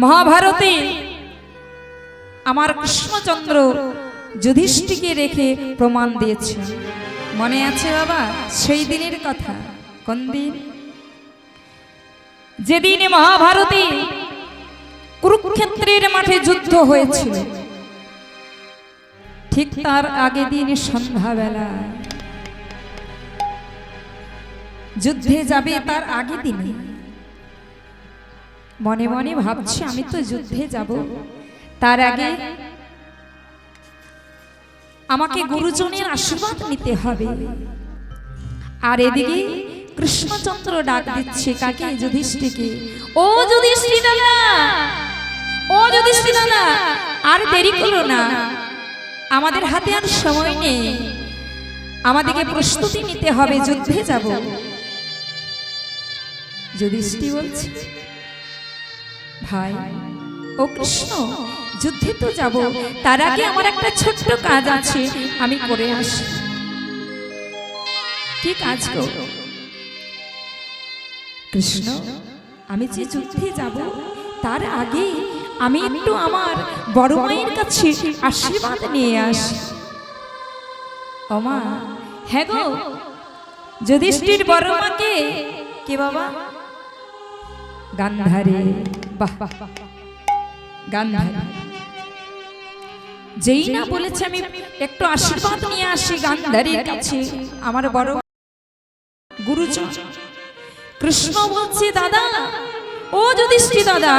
মহাভারতে আমার কৃষ্ণচন্দ্র যুধিষ্ঠিরকে রেখে প্রমাণ দিয়েছে। মনে আছে বাবা সেই দিনের কথা? কোন দিন? যেদিন মহাভারতে কুরুক্ষেত্রের মাঠে যুদ্ধ হয়েছিল, ঠিক তার আগের দিন সন্ধ্যাবেলা যুদ্ধে যাবে। তার আগের দিনে মনে মনে ভাবছি আমি তো যুদ্ধে যাব, তার আগে আমাকে গুরুজনের আশীর্বাদ নিতে হবে। আর এদিকে কৃষ্ণচন্দ্র ডাক দিচ্ছে কাকে? যুধিষ্ঠিরকে। ও যুধিষ্ঠির দাদা, ও যুধিষ্ঠির দাদা, আর দেরি করো না, আমাদের হাতে আর সময় নেই, আমাদেরকে প্রস্তুতি নিতে হবে, যুদ্ধে যাব। যুধিষ্ঠির বলছে, ভাই ও কৃষ্ণ, যুদ্ধে তো যাব, তার আগে আমার একটা ছোট্ট কাজ আছে, আমি করে আসি। কি কাজ গো? কৃষ্ণ, আমি যে যুদ্ধে যাব তার আগে আমি একটু আমার বড় মায়ের কাছে আশীর্বাদ নিয়ে আসি। ও মা, হ্যাঁ গো। যুধিষ্ঠির বড় মাকে কে বাবা? গান্ধারী। বাহ, গান্ধারী যেই না বলেছে আমি একটু আশীর্বাদ নিয়ে আসি গান্ধারীর কাছে, আমার বড় গুরুজন। কৃষ্ণ বলছে, দাদা, ও যুধিষ্ঠির দাদা,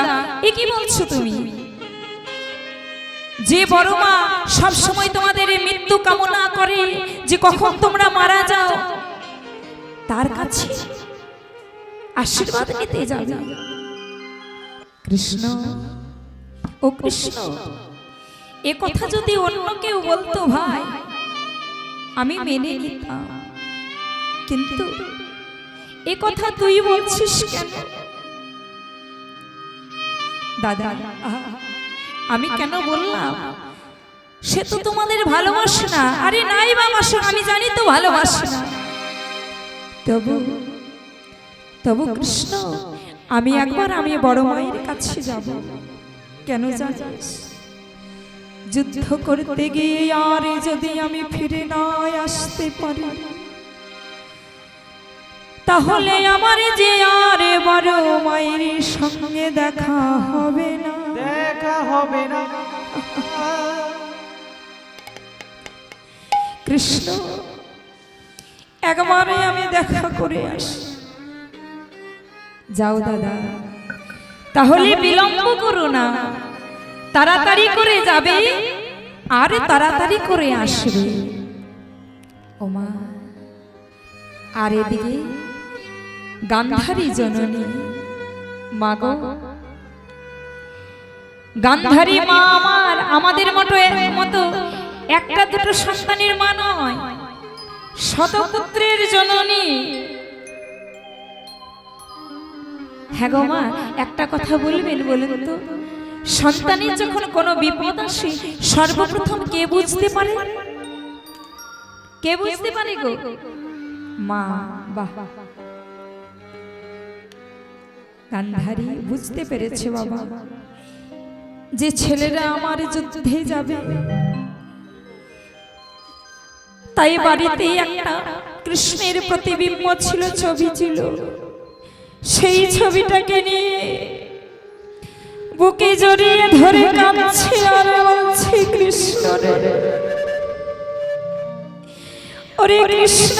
এ কি বলছো তুমি? যে বড় মা সব সময় তোমাদের মৃত্যু কামনা করে, যে কখন তোমরা মারা যাও, তার কাছে আশীর্বাদ নিতে যাবে? কৃষ্ণ, ও কৃষ্ণ, এ কথা যদি অন্য কেউ বলতো ভাই আমি মেনে নিতাম, কিন্তু এ কথা তুই বলছিস কেন? দাদা, আমি কেন বললাম? সে তো তোমাদের ভালোবাসে না। আরে নাই বাবাসে, আমি জানি তো ভালোবাসে না, তবু কৃষ্ণ, আমি একবার আমি বড় মায়ের কাছে যাব। কেন জানিস? যুদ্ধ করতে গিয়ে আর যদি আমি ফিরে না আসতে পারি, তাহলে আমার যে আর বড় মায়ের সঙ্গে দেখা হবে না, দেখা হবে না। কৃষ্ণ, একবারে আমি দেখা করে আসি। যাও দাদা, তাহলে বিলম্ব করো না, তাড়াতাড়ি করে যাবে আর তাড়াতাড়ি করে আসবে। ওমা, আর এদিকে গান্ধারী জননী, মা গো, গান্ধারী মা আমার আমাদের মতো একটা দুটো সন্তানের মা নয়, শতপুত্রের জননী। হ্যাঁ গো মা, একটা কথা বলবেন, বলুন তো, সন্তানের যখন কোনো বিপদ আসে সর্বপ্রথম কে বুঝতে পারে? কে বুঝতে পারে গো? মা। বাহ, গান্ধারী বুঝতে পেরেছে বাবা, যে ছেলেরা আমার যুদ্ধে যাবে, তাই বাড়িতে একটা কৃষ্ণের প্রতিবিম্ব ছিল, ছবি ছিল। সেই ছবিটাকে নিয়ে বুকে জড়িয়ে ধরে কাঁদছে আর বলছে, কৃষ্ণ রে, ওরে কৃষ্ণ,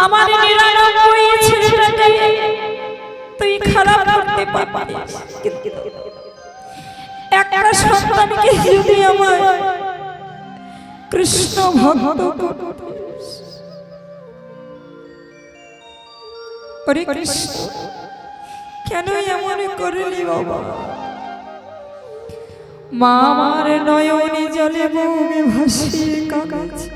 আমার নিরানব্বই ছেলেটাকে তুই খারাপ করতে পারিস, কিন্তু একটা সন্তানকে যদি আমার কৃষ্ণ ভক্ত করিস, ওরে কৃষ্ণ, কেন এমন করলি বাবা? মা আমার নয়নে জলে বুকে ভাসিয়ে কাঁদছে।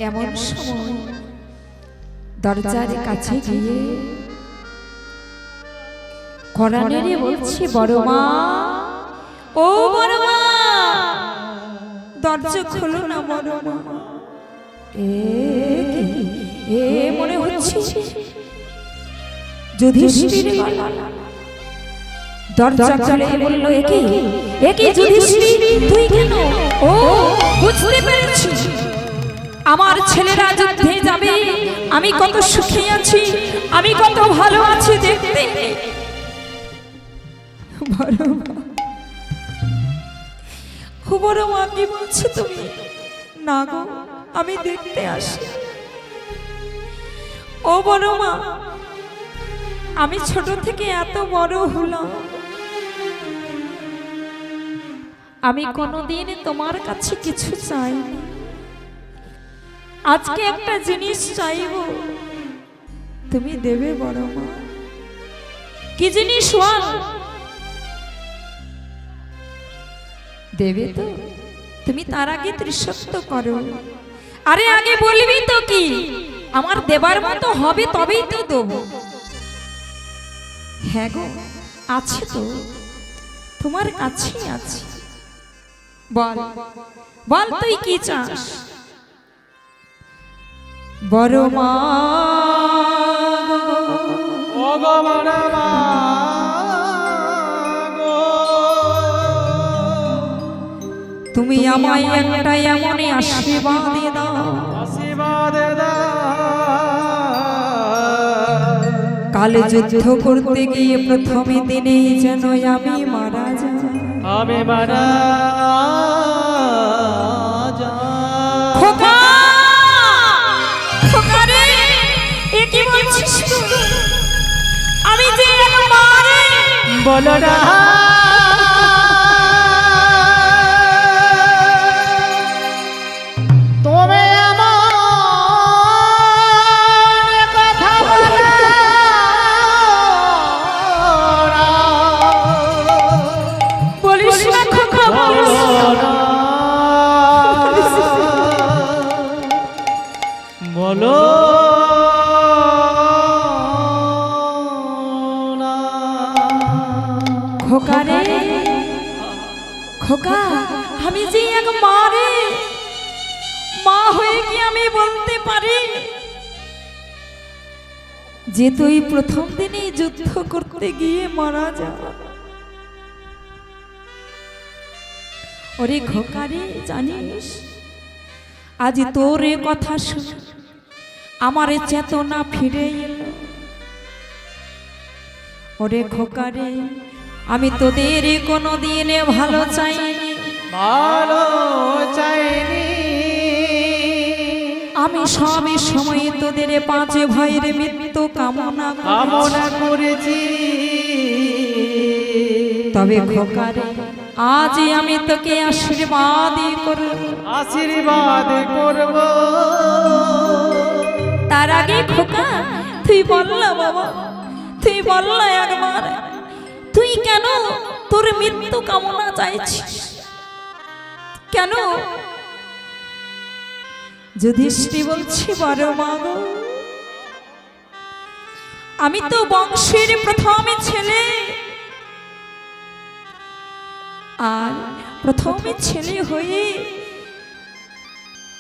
এমন সময় দরজার কাছে গিয়ে করানেরে বলছে, বড় মা, ও বড় মা, দরজা খোলো না বড় মা। এ মনে হচ্ছে যুধিষ্ঠির গলা। দরজা খুলে বলল, একে একে যুধিষ্ঠির, তুই কেন? ও বুঝতে পেরেছি, আমার ছেলেরা যুদ্ধে যাবে, আমি কত সুখী আছি, আমি কত ভালো আছি দেখতে। বড় মা কি বলছো তুমি? না গো, আমি দেখতে আসি। ও বড় মা, আমি ছোট থেকে এত বড় হলাম, আমি কোনোদিন তোমার কাছে কিছু চাইনি। আজকে একটা জিনিস চাইব, তুমি দেবে বড় মা? কি জিনিস বল? দেবে তো? তুমি তার আগে ত্রিসত্য করো। আরে আগে বলবি তো কি আমার দেবার মতো হবে, তবেই তো দেবো। হ্যাঁ গো, আছে তো, তোমার কাছেই আছে। বল বল, তুই কি চাস? বড় মা তুমি আমায় একটা এমনই আশীর্বাদ দাও, কালে যুদ্ধ করতে গিয়ে প্রথমে দিনেই যেন আমি মারা যাই। আমি মারা খোকা, খোকা রে, এ কি বলছিস তুই? আমি যে মারে বলো না, তুমি আমার কথা বলো না, বলিস না খোকা, বলিস না। বলো না। খোকা রে, খোকা, আমি যে এক মা রে, মা হয়ে কি আমি বলতে পারি যে তুই প্রথম দিনই যুদ্ধ করতে গিয়ে মারা যা? ওরে খোকা রে, জানিস আজ তোর এ কথা শুনে আমার চেতনা ফিরে এলো। ওরে খোকা রে, আমি তোদের কোনোদিন ভালো চাইনি, ভালো চাইনি, আমি সবই সময় তোদের পাঁচ ভাইয়ের মৃত্যু কামনা করেছি। তবে খোকা রে, আজ আমি তোকে আশীর্বাদ করব, আশীর্বাদ করব। তার আগে খোকা তুই বল না বাবা, তুই বল না একবার, তুই কেন তোর মৃত্যু কামনা চাইছিস? কেন? যুধিষ্ঠির বলছি, বড় মা গো, আমি তো বংশের প্রথম ছেলে, আর প্রথম ছেলে হয়ে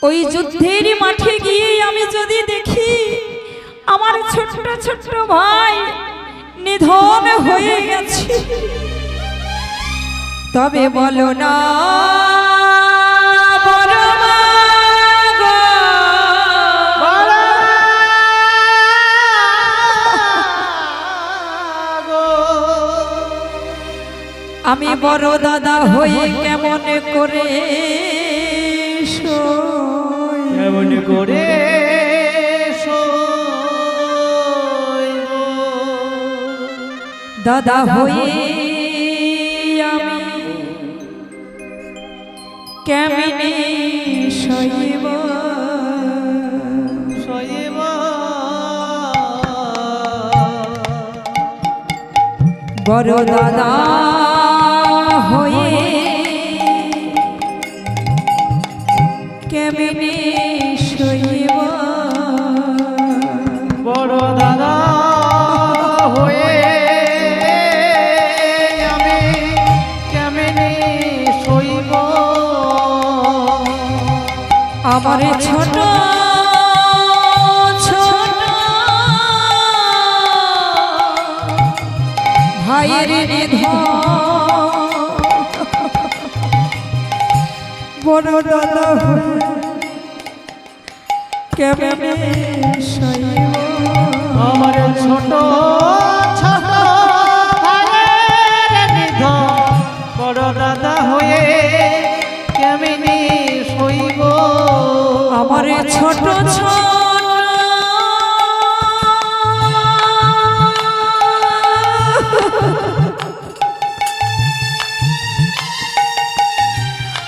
ওই যুদ্ধের মাঠে গিয়ে আমি যদি দেখি আমার ছোট্ট ছোট্ট ভাই নিধন হয়ে গেছে, তবে বলো না বড় মা গো, আমি বড় দাদা হয়ে কেমন করে কেমন করে দাদা হয়ে আমি কেমনে সইব, বড় দাদা হয়ে কেমনে সইব, বড় দাদা হয়ে আমি কেমনে সইব। আমার ছোট ছোট বড় দাদা কেমনে সইব আমার ছোট ছোট ভাইয়ের নিধন বড় দাদা হয়ে কেমনে সইব আমার ছোট ছোট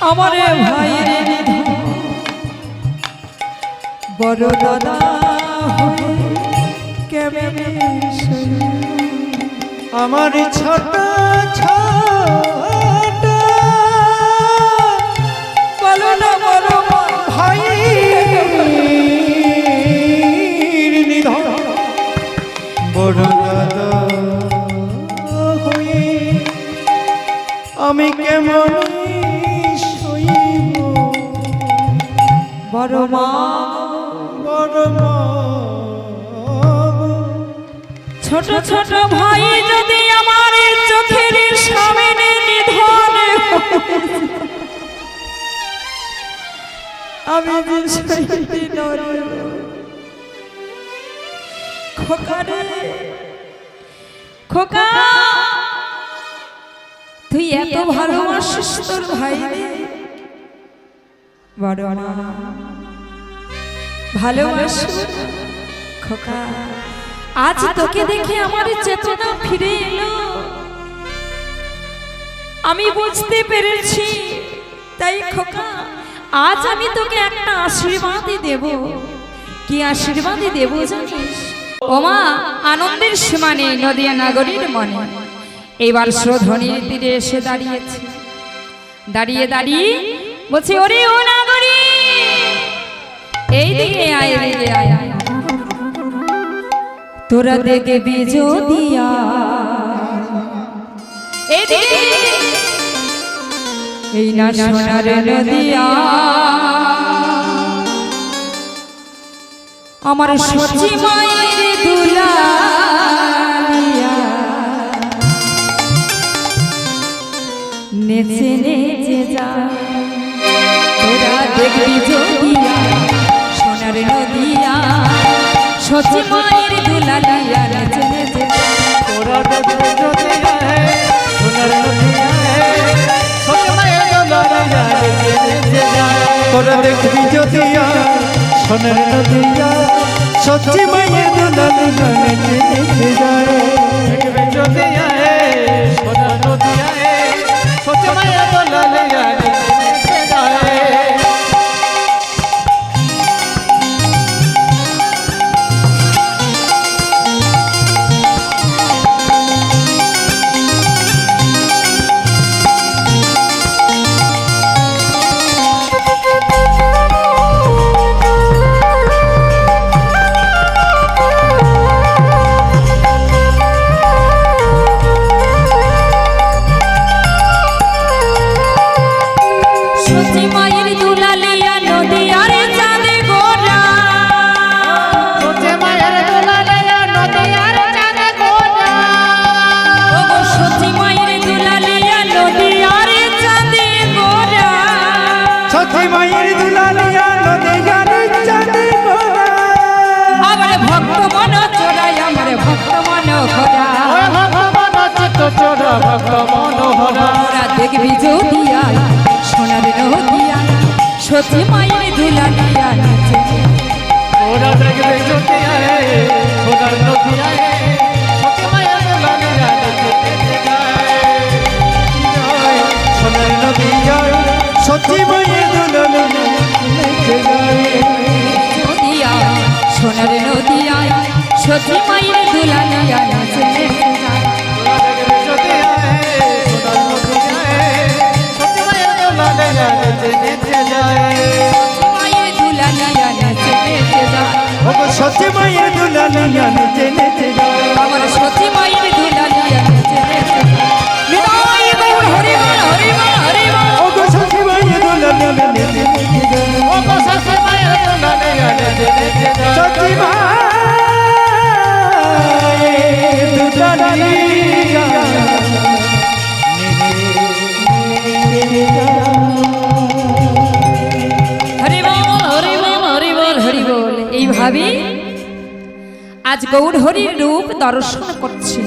আমার ভাইয়ের নিধন বড় দাদা হয়ে কেমনে সইব আমার ছোট ছোট বলো না বড় ভাই নিধন বড় দাদা হয়ে আমি কেমন সইব বড় মা বড় মা ছোট ছোট ভাই যদি আমার চোখের সামনে নিধন আমি যে সইতে নরব খোকা রে খোকা তুই এত ভালোবাসিস তোর ভাই বড় ভালোবাসিস খোকা আজ তোকে দেখে আমার চেতনা ফিরে এলো আমি বুঝতে পেরেছি তাই খোকা আজ আমি তোকে একটা আশীর্বাদই দেব কি আশীর্বাদই দেব জানিস ওমা আনন্দের সীমা নেই নদিয়া নাগরীর মনে এবার শ্রোধনীর তীরে এসে দাঁড়িয়েছে দাঁড়িয়ে দাঁড়িয়ে বলছি ওরে ও নাগরী এই দিকে আয় দিকে আয় তোরা দেখবি যদিয়া এই না সোনার নদিয়া আমার সচি মায়ের দুলালিয়া নেচে নেচে যা তোরা দেখবি যদিয়া সোনার নদিয়া সচি মায়ের দুলালিয়া নেচে নেচে তোরা দেখবি যদিয়া সোনার নদিয়া সচি মায়ের দুলালিয়া নেচে নেচে যায় তোরা দেখবি যদিয়া সোনার নদিয়া সচি মায়ের দুলালিয়া নেচে নেচে যায় দেখবি যদিয়া সোনার নদিয়া সচি মায়ের দুলালিয়া নেচে নেচে যায় দেখবি যদিয়া সোনার নদিয়া সচি মায়ের দুলালিয়া নেচে ওরা দেখবে যদিয়া সোনার নদিয়া সচি মায়ের দুলালিয়া নেচে নেচে যায় সোনার নদিয়া সচি মায়ের দুলালিয়া নেচে যায় যদিয়া সোনার নদিয়া সচি মায়ের দুলালিয়া নেচে নেচে যায় সচি মায়ের দুলালিয়া নেচে নেচে যায় আমার সচি মায়ের দুলালিয়া নেচে নেচে নিতাই গৌর হরি বল হরি বল হরি বল ওগো সচি মায়ের দুলালিয়া নেচে নেচে যায় ওগো সচি মায়ের দুলালিয়া নেচে নেচে যায় সচি মায়ের দুলালিয়া নেচে নেচে যায় এইভাবে আজ গৌরহরির রূপ দর্শন করছে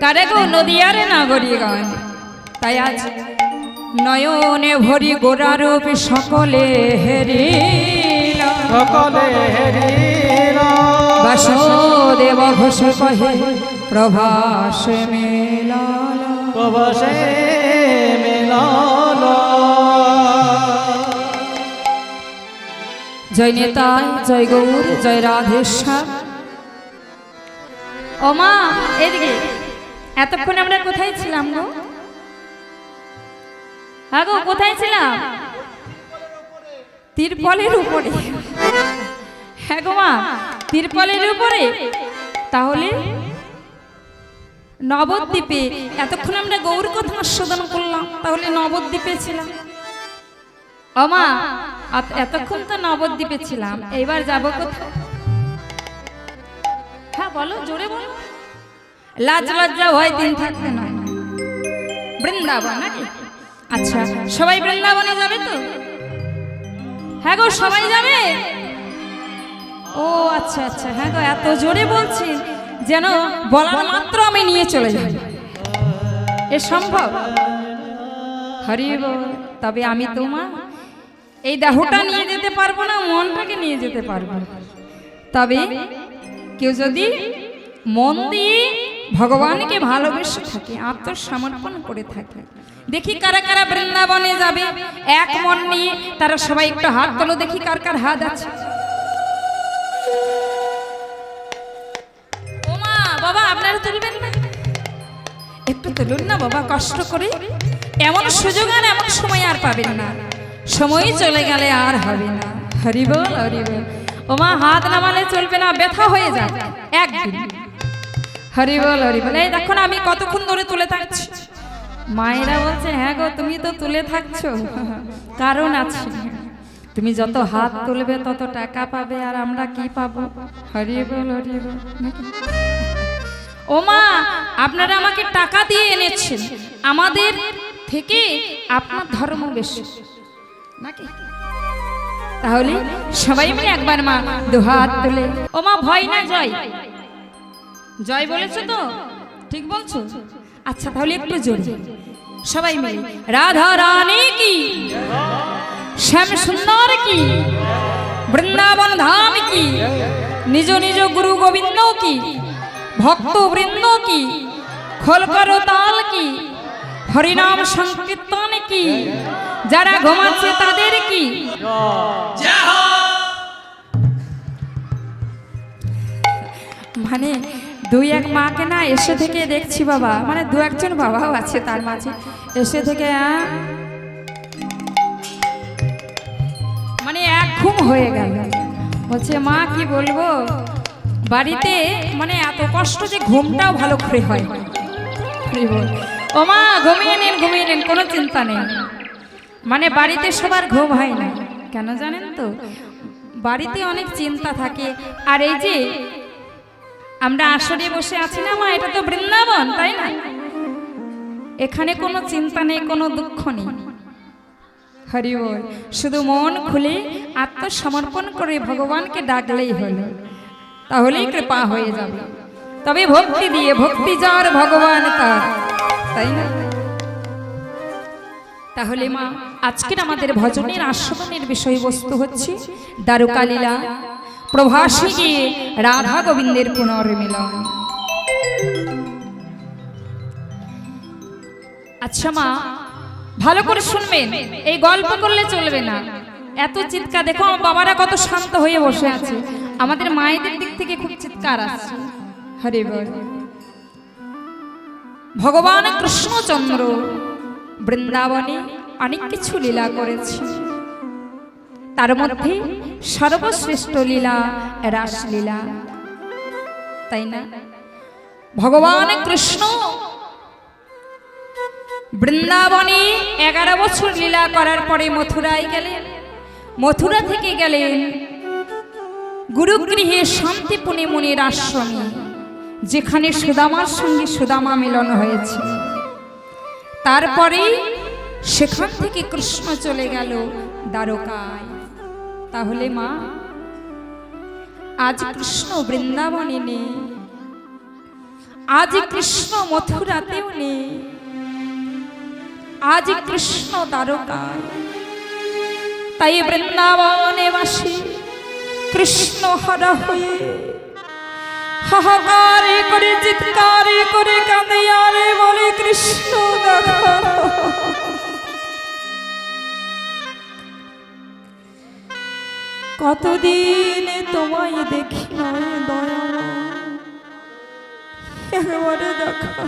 কারে গো নদিয়ার নাগরিকগণ। তাই আজ নয়নে ভরি গোরা রূপ সকলে হেরিলা, সকলে হেরিলা। বাসুদেব ঘোষ কহে প্রভাসে মেলালা, প্রভাসে মেলালা। জয় নেতায়, জয় গৌর, জয় রাধেশ্বর। ও মা এদিকে, এতক্ষণ আমরা কোথায় ছিলাম গো? হ্যাঁ গো, কোথায় ছিলাম? তিরপলের উপরে। হ্যাঁ গো মা, তিরপলের উপরে। তাহলে নবদ্বীপে এতক্ষণ আমরা গৌর কথা আস্বাদন করলাম, তাহলে নবদ্বীপে ছিলাম। ও মা, এতক্ষণ তো নবদ্বীপে ছিলাম, এইবার যাব কোথায়? হ্যাঁ বলো, জোরে বলো। লাজ লজ্জা ভয় দিন থাকতে নয়, বৃন্দাবন নাকি? আচ্ছা, সবাই বৃন্দাবনে যাবে তো? হ্যাঁ গো, সবাই যাবে? ও আচ্ছা আচ্ছা, হ্যাঁ গো, এত জোরে বলছি যেন বলার মাত্র আমি নিয়ে চলে যাই। এ সম্ভব? হরি বল। তবে আমি তোমার এই দেহটা নিয়ে যেতে পারবো না, মনটাকে নিয়ে যেতে পারবো। তবে কেউ যদি মন দিয়ে ভগবানকে ভালোবেসে থাকে, আত্মসমর্পণ করে থাকে, দেখি কারা কারা বৃন্দাবনে যাবে এক মন নিয়ে। তারা সবাই একটু হাত তোলো, দেখি কার কার হাত আছে। ও মা, বাবা আপনারা তুলবেন না? একটু তুলুন না বাবা, কষ্ট করে। এমন সুযোগ আর এমন সময় আর পাবেন না, সময় চলে গেলে আর হবে না। হরি বল, হরি বল। ও মা, হাত নামালে চলবে না, ব্যথা হয়ে যাবে একদিন। হরি বল, হরি বল। এই দেখো না, আমি কতক্ষণ ধরে তুলে থাকছি। মায়েরা বলছে, হ্যাঁ গো, তুমি তো তুলে থাকছো, কারণ আছে। তুমি যত হাত তুলবে তত টাকা পাবে, আর আমরা কি পাবো? হরি বল, হরি বল। ও মা, আপনারা আমাকে টাকা দিয়ে এনেছেন, আমাদের থেকে আপনার ধর্ম বেশি নাকি? তাহলে সবাই মিলে একবার মা দুহাত তুলে। ও মা, ভয় না, জয় জয় বলেছো তো? ঠিক বলছো? আচ্ছা, তাহলে একটু জোরে সবাই মিলে। রাধা রানী কি, শ্যাম সুন্দর কি, বৃন্দাবন ধাম কি, নিজ নিজ গুরু গোবিন্দ কি, ভক্ত বৃন্দ কি, খোলকর তাল কি, হরিনাম সংকীর্তন কি, যারা ঘুমাচ্ছে তাদের কি। মানে দুই এক মাকে না এসে থেকে দেখছি বাবা, মানে দু একজন বাবাও আছে তার মাঝে, এসে থেকে মানে এক ঘুম হয়ে গেল। বলছে মা কি বলবো, বাড়িতে মানে এত কষ্ট যে ঘুমটাও ভালো করে হয়। ও মা, ঘুমিয়ে নিন, ঘুমিয়ে নিন, কোনো চিন্তা নেই। মানে বাড়িতে সবার ঘুম হয় না কেন জানেন তো? বাড়িতে অনেক চিন্তা থাকে। আর এই যে আমরা আসরে বসে আছি না মা, এটা তো বৃন্দাবন, তাই না? এখানে কোনো চিন্তা নেই, কোনো দুঃখ নেই। হরি বল। শুধু মন খুলে আত্মসমর্পণ করে ভগবানকে ডাকলেই হলো, তাহলেই কৃপা হয়ে যাবে। তবে ভক্তি দিয়ে, ভক্তি যার ভগবান তার, তাই না? তাহলে মা, আজকের আমাদের ভজনের আস্বাদনের বিষয়বস্তু হচ্ছে দ্বারকা লীলা, প্রভাসে গিয়ে রাধা গোবিন্দের পুনর্মিলন। আচ্ছা মা, ভালো করে শুনবেন, এই গল্প করলে চলবে না, এত চিৎকার। দেখো আমার বাবারা কত শান্ত হয়ে বসে আছে, আমাদের মায়েদের দিক থেকে খুব চিৎকার আসছে। হরি বল। ভগবান কৃষ্ণচন্দ্র বৃন্দাবনে অনেক কিছু লীলা করেছে, তার মধ্যে সর্বশ্রেষ্ঠ লীলা রাসলীলা, তাই না? ভগবান কৃষ্ণ বৃন্দাবনে 11 বছর লীলা করার পরে মথুরায় গেলেন। মথুরা থেকে গেলেন গুরুগৃহে শান্তিপুনি মুনির আশ্রমে, যেখানে সুদামার সঙ্গে সুদামা মিলন হয়েছে। তারপরে সেখান থেকে কৃষ্ণ চলে গেল দ্বারকায়। তাহলে মা, আজ কৃষ্ণ বৃন্দাবনে নেই, আজ কৃষ্ণ মথুরাতেও নেই, আজ কৃষ্ণ দ্বারকায়। তাই বৃন্দাবনে বাসী কৃষ্ণ হারা হয়ে হাহাকার করে চিৎকার করে কাঁদে আর বলে কৃষ্ণ দেখা। কতদিন তোমায় দেখি নয় দয়া, একেবারে দেখা।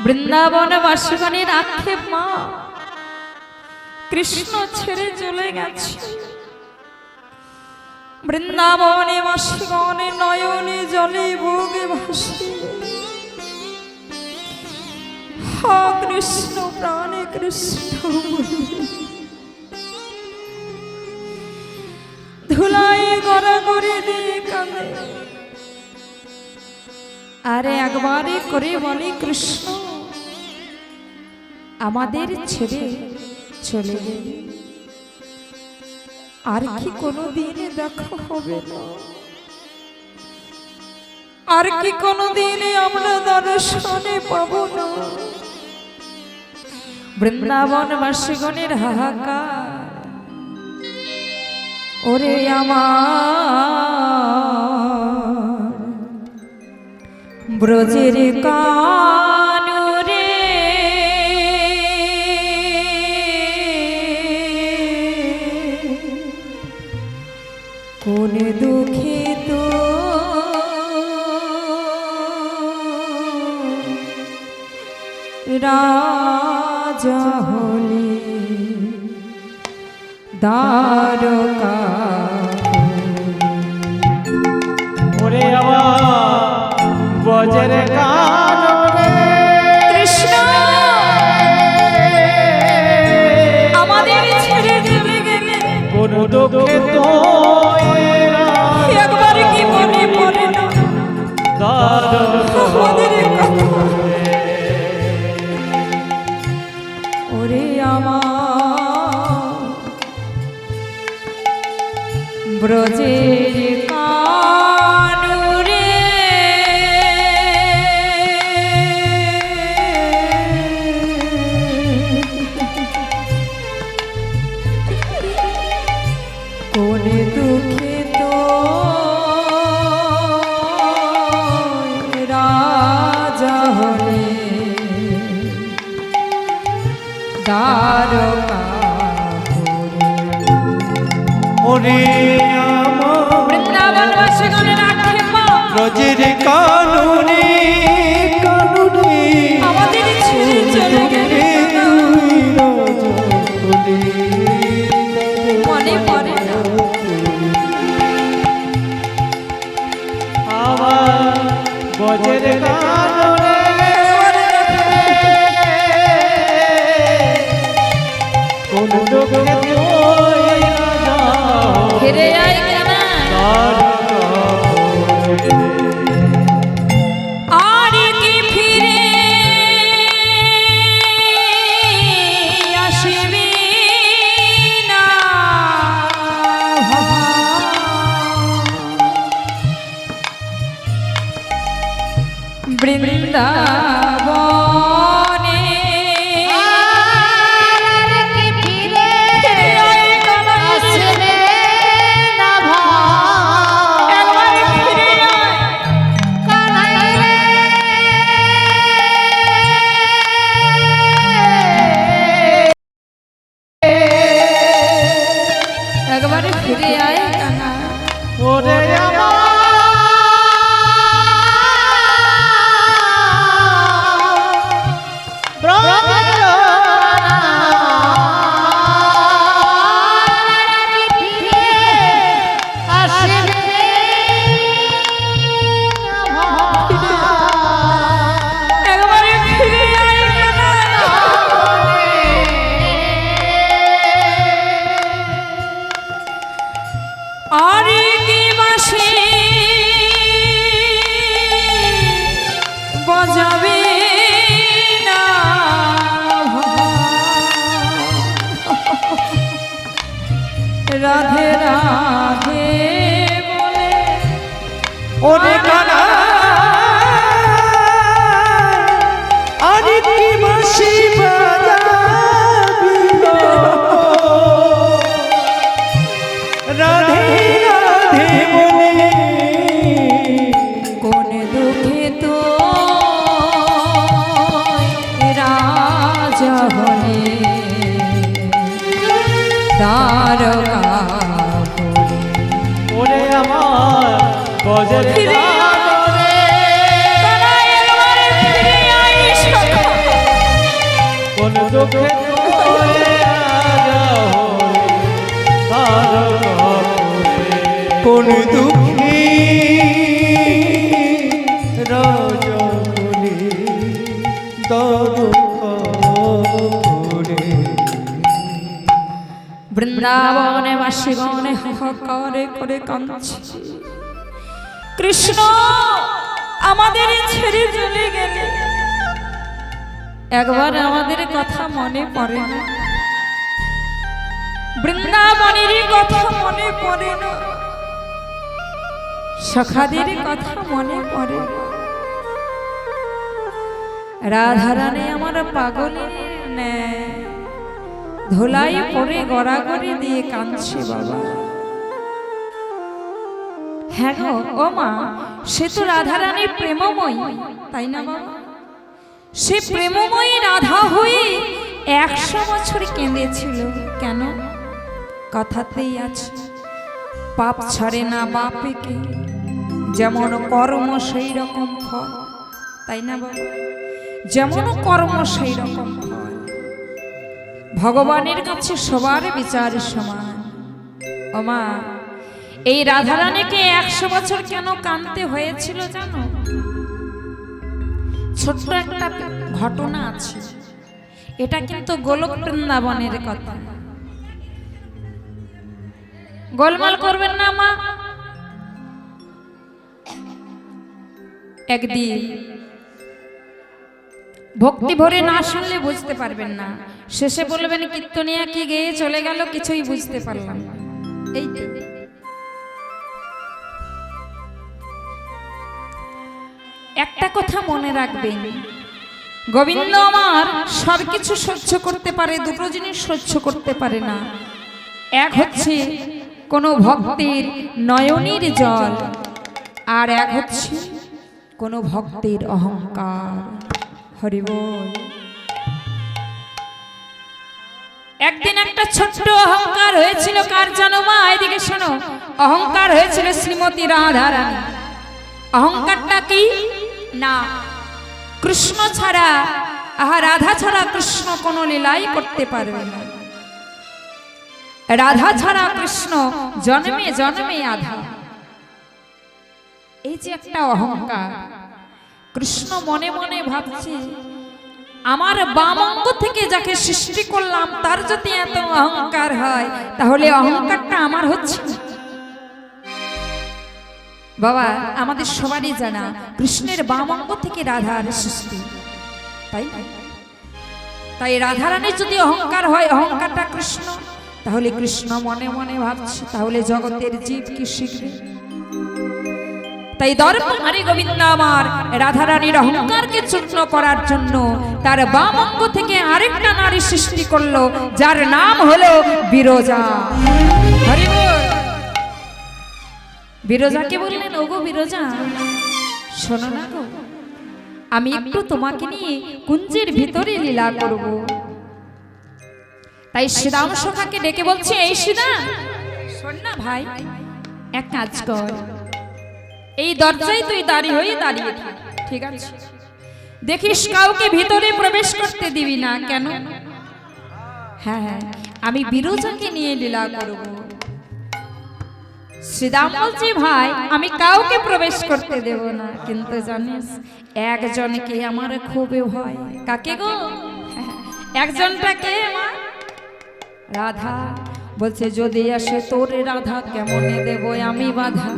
বৃন্দাবন বাসীগণের আক্ষেপ, মা কৃষ্ণ ছেড়ে চলে গেছে। বৃন্দাবনে বাসীগণে নয়নে জলে ভোগে ভাসে, হা কৃষ্ণ প্রাণে কৃষ্ণ ধুলাই গড়া করে দিয়ে কাঁদে। আরে একবারে করে বলে কৃষ্ণ আমাদের ছেড়ে চলে গেলে আর কি কোনো দিনে দেখা হবে না, আর কি কোনো দিনে আমরা দর্শনে পাবো না। বৃন্দাবন বাসীগণের হাহাকার, ওরে আমার ব্রজের কানুরে কোন দুঃখে তো রাজা হলে দ্বারকা। ওরে আমার বজের কানরে কৃষ্ণ আমাদের ছেড়ে চলে গেলে কোন দুঃখে তো একবার কি মনে পড়ে না আমাদের কথা। ওরে আমার ব্রজের কানুরে কোন দুঃখে তো রাজা হলে দ্বারকা। ওরে আমার বৃন্দাবন বাসীগণের আক্ষেপ, ব্রজের কানুরে কানুরে আমাদের ছেড়ে চলে গেলে মনে পড়ে না আমার বজের কানুরে কোন দুঃখে ফিরে আয় কেনা আর কি ফিরে আসবি না বৃন্দাবনে একবারে ফিরে আয় কানা। ওরে আমার একবারে ফিরে আয় কানা। আরে কি বাঁশি বাজাবে না রাধে রাধে। ওরে কানা আরে কি বাঁশি বাজাবি গো রাধে রাধে বলে কোন দুঃখে তো রাজা হলে তারকা ওরে আমার বজরে ফিরে গানে তারা একবারে ফিরে আইস কোন দুঃখে তোরে রাজা হলে তারকা কোন দুঃখে রাজা হলে তারকা বৃন্দাবনে বাসীগণে হাহাকারে করে কাঁদছে কৃষ্ণ আমাদের ছেড়ে চলে গেলে একবার আমাদের কথা মনে পড়ে না বৃন্দাবনের কথা মনে পড়ে না সখাদের কথা মনে পড়ে না রাধারানী আমার পাগলের ন্যায় ধোলাই পরে গড়াগড়ি দিয়ে কাঁদছে বাবা হ্যাঁ গো ও মা সে তো রাধারানী প্রেমময়ী তাই না বাবা সে প্রেমময়ী রাধা হয়ে 100 বছর কেঁদেছিল কেন কথাতেই আছে পাপ ছাড়ে না বাপেকে যেমন কর্ম সেই রকম ফল তাই না বাবা যেমন কর্ম সেই রকম ফল ভগবানের কাছে সবার বিচার সমান ওমা এই রাধারানীকে 100 বছর কেন কাঁদতে হয়েছিল জানো ছোট্ট একটা ঘটনা আছে এটা কিন্তু গোলক বৃন্দাবনের কথা গোলমাল করবেন না মা একদিন ভক্তি ভরে না শুনলে বুঝতে পারবেন না শেষে বলবেন কীর্তনিয়া কি গেয়ে চলে গেল কিছুই বুঝতে পারলাম না এই তো একটা কথা মনে রাখবেন গোবিন্দ আমার সবকিছু সহ্য করতে পারে দুটো জিনিস সহ্য করতে পারে না এক হচ্ছে কোনো ভক্তের নয়নের জল আর এক হচ্ছে কোনো ভক্তের অহংকার হরি বল একদিন একটা ছোট্ট অহংকার হয়েছিল কার জানো মা এদিকে শোনো অহংকার হয়েছিল শ্রীমতী রাধারানী অহংকারটা কি না কৃষ্ণ ছাড়া রাধা ছাড়া কৃষ্ণ কোনো লীলাই করতে পারবে না রাধা ছাড়া কৃষ্ণ জন্মে জন্মে আধা এই যে একটা অহংকার কৃষ্ণ মনে মনে ভাবছে আমার বাম অঙ্গ থেকে যাকে সৃষ্টি করলাম তার যদি এত অহংকার হয় তাহলে অহংকারটা আমার হচ্ছে বাবা আমাদের সবারই জানা কৃষ্ণের বাম অঙ্গ থেকে রাধার সৃষ্টি তাই তাই রাধারানীর যদি অহংকার হয় অহংকারটা কৃষ্ণ তাহলে কৃষ্ণ মনে মনে ভাবছে তাহলে জগতের জীব কি শিখবে তাই দরবারে গোবিন্দ আমার রাধারানীর অহংকারকে চূর্ণ করার জন্য তার বাম অঙ্গ থেকে আরেকটা নারী সৃষ্টি করলো যার নাম হলো বিরজা হরি বল বিরজাকে বললেন ওগো বিরজা শোনো না গো আমি একটু তোমাকে নিয়ে কুঞ্জের ভিতরে লীলা করব তাই শ্রীরাম সখাকে ডেকে বলছে এই শ্রীরাম শোন না ভাই এক কাজ কর এই দরজায় তুই দাঁড়িয়ে থাক ঠিক আছে দেখিস কাউকে ভিতরে প্রবেশ করতে দিবি না কেন হ্যাঁ হ্যাঁ আমি বিরজাকে নিয়ে লীলা করব শ্রীরাম বলছে ভাই আমি কাউকে প্রবেশ করতে দেব না কিন্তু জানিস একজনকে আমার খুবই ভয় কাকে গো একজনটাকে রাধা বলছে যদি আসে তোর রাধা কেমনে দেব আমি বাধা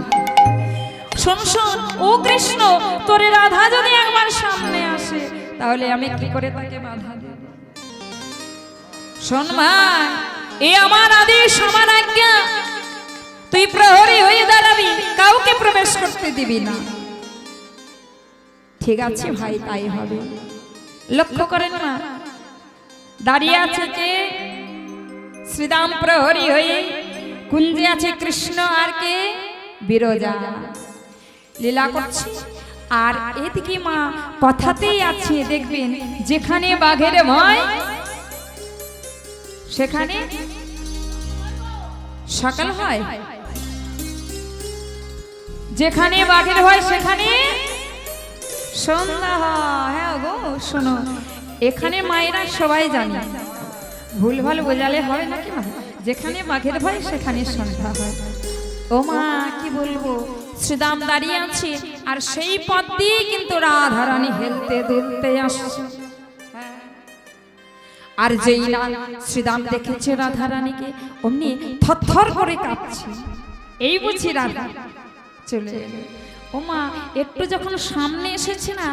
শোন শোন ও কৃষ্ণ তোর রাধা যদি একবার সামনে আসে তাহলে আমি কি করে তাকে বাধা দেব শোন মা এ আমার আদেশ আমার আজ্ঞা তুই প্রহরী হয়ে দাঁড়াবি কাউকে কাউকে প্রবেশ করতে দিবি না। ঠিক আছে ভাই, তাই হবে। লক্ষ্য করেন না, দাঁড়িয়ে আছে কে? শ্রীরাম প্রহরী হয়ে কুঞ্জে আছে কৃষ্ণ, আর কে? বিরজা লীলা করছে। আর এদিকে মা কথাতেই আছে, দেখবেন যেখানে বাঘের ভয় সেখানে সকাল হয়, যেখানে বাঘের ভয় সেখানে সন্ধ্যা হয়। হ্যাঁ গো শোনো, এখানে মায়েরা সবাই জানে, ভুল ভাল বোঝালে হয় নাকি মা? যেখানে বাঘের ভয় সেখানে সন্ধ্যা হয়। ও মা কি বলবো, শ্রীরাম দাঁড়িয়ে আছে আর সেই পথ দিয়ে কিন্তু রাধারানী হেলতে দুলতে আসছে। আর যেই না শ্রীরাম দেখেছে রাধারানীকে, অমনি থরথর করে কাঁপছে। এই বুঝি রাধা চলে এলো। ও মা একটু যখন সামনে এসেছে না,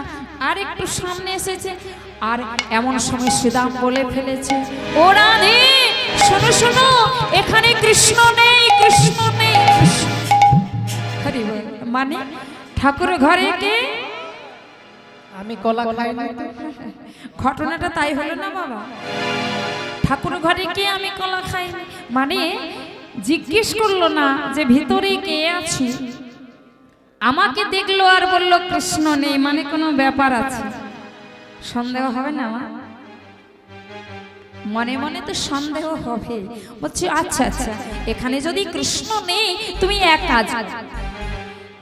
আর একটু সামনে এসেছে, আর এমন সময় শ্রীরাম বলে ফেলেছে, ও রাধে শোনো শোনো, এখানে কৃষ্ণ নেই, কৃষ্ণ নেই। হরি বল, মানে ঠাকুর ঘরে কে? আমি কলা খাই না। ঘটনাটা তাই হলো না বাবা? ঠাকুর ঘরে কে? আমি কলা খাই, মানে জিজ্ঞেস করলো না যে ভিতরে কে আছে, আমাকে দেখলো আর বললো কৃষ্ণ নেই, মানে কোনো ব্যাপার আছে। সন্দেহ হবে না আমার? মনে মনে তো সন্দেহ হবে। বলছি আচ্ছা আচ্ছা, এখানে যদি কৃষ্ণ নেই, তুমি এক কাজ,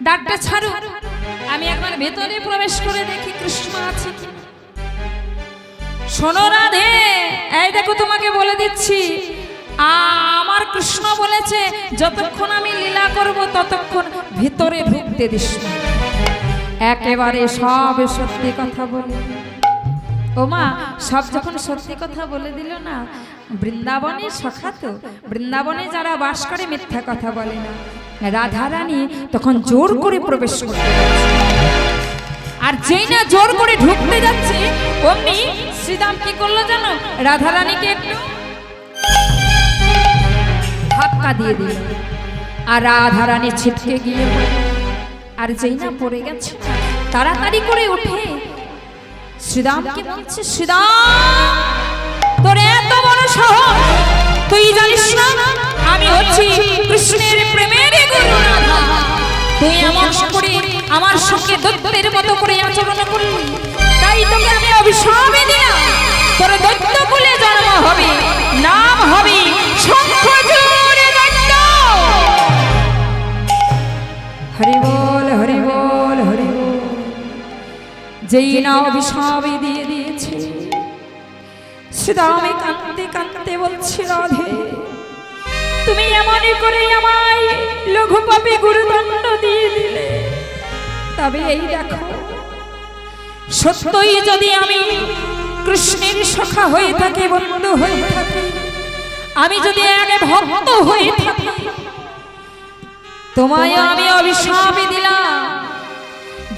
ডাকটা ছাড়ো, আমি একবার ভেতরে প্রবেশ করে দেখি কৃষ্ণ আছে কি। শোনো রাধে, এই দেখো তোমাকে বলে দিচ্ছি, আমার কৃষ্ণ বলেছে যতক্ষণ আমি লীলা করব ততক্ষণ ভিতরে ঢুকতে দিস না। একেবারে সব সত্যি কথা বলে। ও মা সব যখন সত্যি কথা বলে দিল না, বৃন্দাবনে সখা তো, বৃন্দাবনে যারা বাস করে মিথ্যা কথা বলে না। রাধারানী তখন জোর করে প্রবেশ করতে যাচ্ছে, আর যেই না জোর করে ঢুকতে যাচ্ছে, অমনি শ্রীরাম কি করলো জানো? রাধারানীকে একটু ধাক্কা দিয়ে দিল, আর রাধারানী ছিটকে গিয়ে আর যেই না পড়ে গেছে, তাড়াতাড়ি করে উঠে শ্রীরামকে বলছে, শ্রীরাম তোর এত বড় সাহস, তুই জানিস না আমি হচ্ছি কৃষ্ণের প্রেমের গুরু রাধা, তুই এমন করে আমার সঙ্গে দৈত্যের মতো করে আচরণ করলি, তাই তোকে আমি অভিশাপ দিলাম, তোর দৈত্য কুলে জন্ম হবে, নাম হবে শঙ্খচূড় দৈত্য। হরি বল হরি বল হরি বল। যেই না অভিশাপ দিয়ে দিয়েছে, শ্রীরামে কাঁদতে কাঁদতে বলছে, রাধে তুমি এমনই করে আমায় লঘু পাপে গুরুদণ্ড দিয়ে দিলে, তবে এই দেখো সত্যই যদি আমি কৃষ্ণের সখা হয়ে থাকি, বন্ধু হয়ে থাকি, আমি যদি আগে ভক্ত হয়ে থাকি, তোমায় আমি অভিশাপ দিলাম,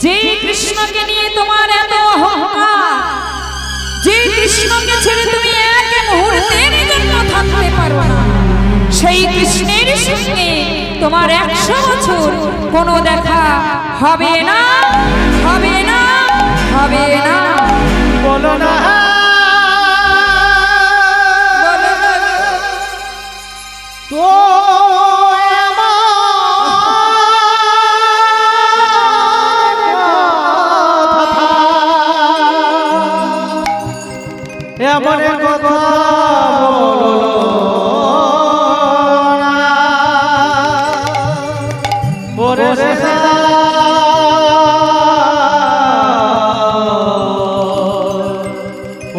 যে কৃষ্ণকে নিয়ে তোমার এত অহংকার, যে কৃষ্ণকে ছেড়ে তুমি এক মুহূর্তের জন্য থাকতে পারো না, সেই কৃষ্ণের সঙ্গে তোমার 100 বছর কোনো দেখা হবে না, হবে না, হবে না। বলো না, বলো না তো এমন কথা বলো না,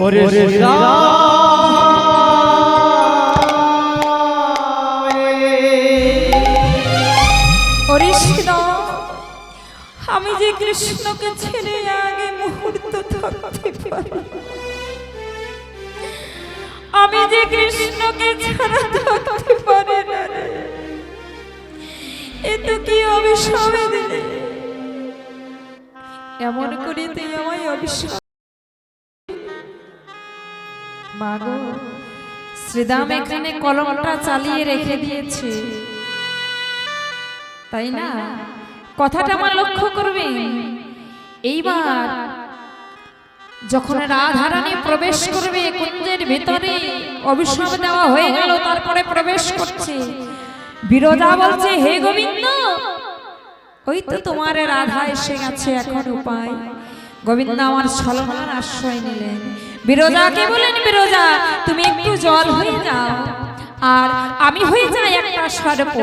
ওরে ওরে আমি যে কৃষ্ণকে ছেড়ে আগে মুহূর্ত থাকতে পারি, আমি যে কৃষ্ণকে ছাড়া থাকতে পারি না, এ তো কি অভিশাপ দিলে, এমন করে তুই আমায় অভিশাপ। মাগো শ্রীরাম এখানে কলমটা চালিয়ে রেখে দিয়েছে, তাই না? কথাটা আমার লক্ষ্য করবে। এইবার যখন রাধারানী প্রবেশ করবে কুঞ্জের ভিতরে, অভিশাপ দেওয়া হয়ে গেল, তারপরে প্রবেশ করছে। বিরজা বলছে, হে গোবিন্দ, ওই তো তোমার রাধা এসে গেছে, এখন উপায়। গোবিন্দ আমার ছলনার আশ্রয় নিলেন। বিরজাকে বলেন, বিরজা তুমি একটু জল হয়ে যাও, আর আমি হয়ে যাই একটা সর্প।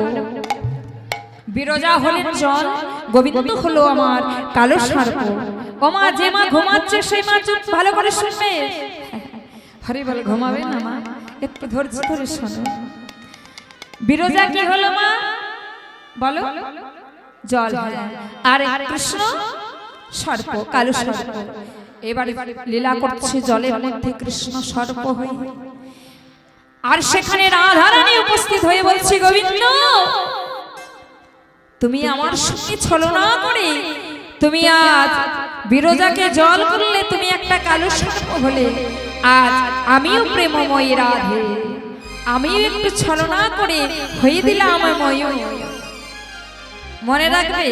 বিরজা হলেন জল, গোবিন্দ হলো আমার কালো সর্প। ও মা, যে মা ঘুমাচ্ছে সেই মা চুপ ভালো করে শুনবে। হরি বল, ঘুমাবে না মা, একটু ধৈর্য ধরে শোনো। বিরজা কি হলো মা বলো? জল। আর কৃষ্ণ সর্প, কালো সর্প। এবারে লীলা করছে জলের মধ্যে কৃষ্ণ সর্প হয়ে। আর সেখানে রাধারানী উপস্থিত হয়ে বলছে, গোবিন্দ তুমি আমার সঙ্গে ছলনা করে তুমি আজ বিরজাকে জল করলে, তুমি একটা কালো সর্প হলে। আজ আমিও প্রেমময়ী রাধে, আমিও একটু ছলনা করে হয়ে দিলাম ময়ূর। মনে রাখবে,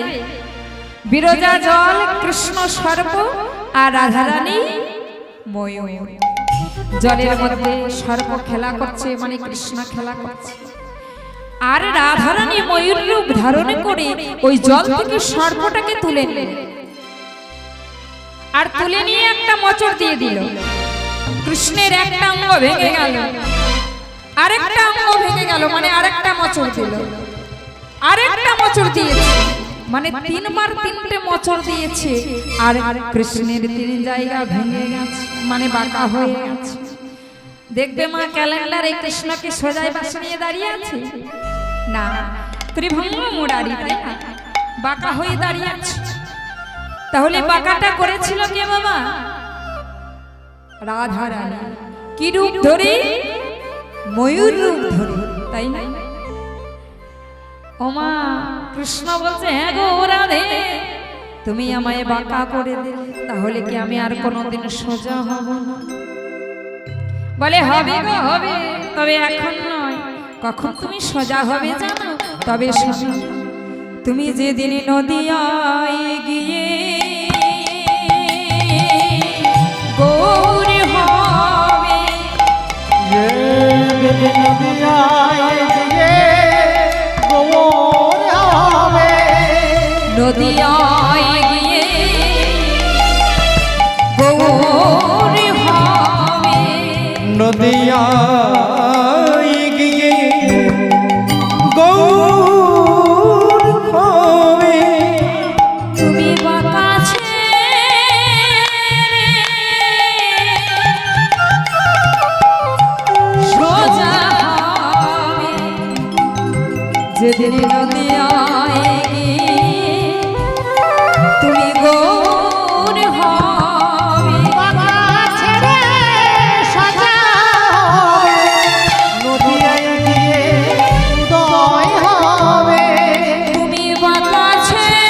বিরজা জল, কৃষ্ণ সর্প, আর রাধারানী ময়ূর। জলের মধ্যে সর্প খেলা করছে, মানে কৃষ্ণ খেলা করছে। আর রাধারানী ময়ূর রূপ ধারণ করে ওই জল থেকে সর্পটাকে তুলে নিলেন, আর তুলে নিয়ে একটা মোচড় দিয়ে দিল। কৃষ্ণের একটা অঙ্গ ভেঙে গেল, আরেকটা অঙ্গ ভেঙে গেল, মানে আরেকটা মোচড় দিল, আরেকটা মোচড় দিয়েছে, মানে তিনবার তিনটে মোচড় দিয়েছে। আর কৃষ্ণের তিন জায়গা ভেঙে গেছে, মানে বাঁকা হয়ে গেছে। দেখবে মা, ক্যালেন্ডারে কৃষ্ণকে সোজায় পাশে নিয়ে দাঁড়িয়ে আছে না, ত্রিভঙ্গ মুরারি, তাই না? বাঁকা হয়ে দাঁড়িয়ে আছে। তাহলে বাঁকাটা করেছিল কে বাবা? রাধারানী। কি রূপ ধরে? ময়ূর রূপ ধরে, তাই না? ওমা, কৃষ্ণ বলছে, হ্যাঁ গো রাধে, তুমি আমায় বাঁকা করে দিলে, তাহলে কি আমি আর কোনোদিন সোজা হব না? বলে, হবে গো হবে, তবে এখন নয়। কখন তুমি সোজা হবে জানো? তবে শোনো, তুমি যেদিন নদিয়ায় গিয়ে গৌর হবে, নদিয়ায় গিয়ে গৌর হবে, নদিয়ায় গিয়ে গৌর হবে। তুমি বাঁকা সোজা হবে, যেদিন নদিয়ায় গিয়ে তুমি গৌর হবে। নদিয়ায় গিয়ে উদয় হবে। তুমি বাঁকা ছেড়ে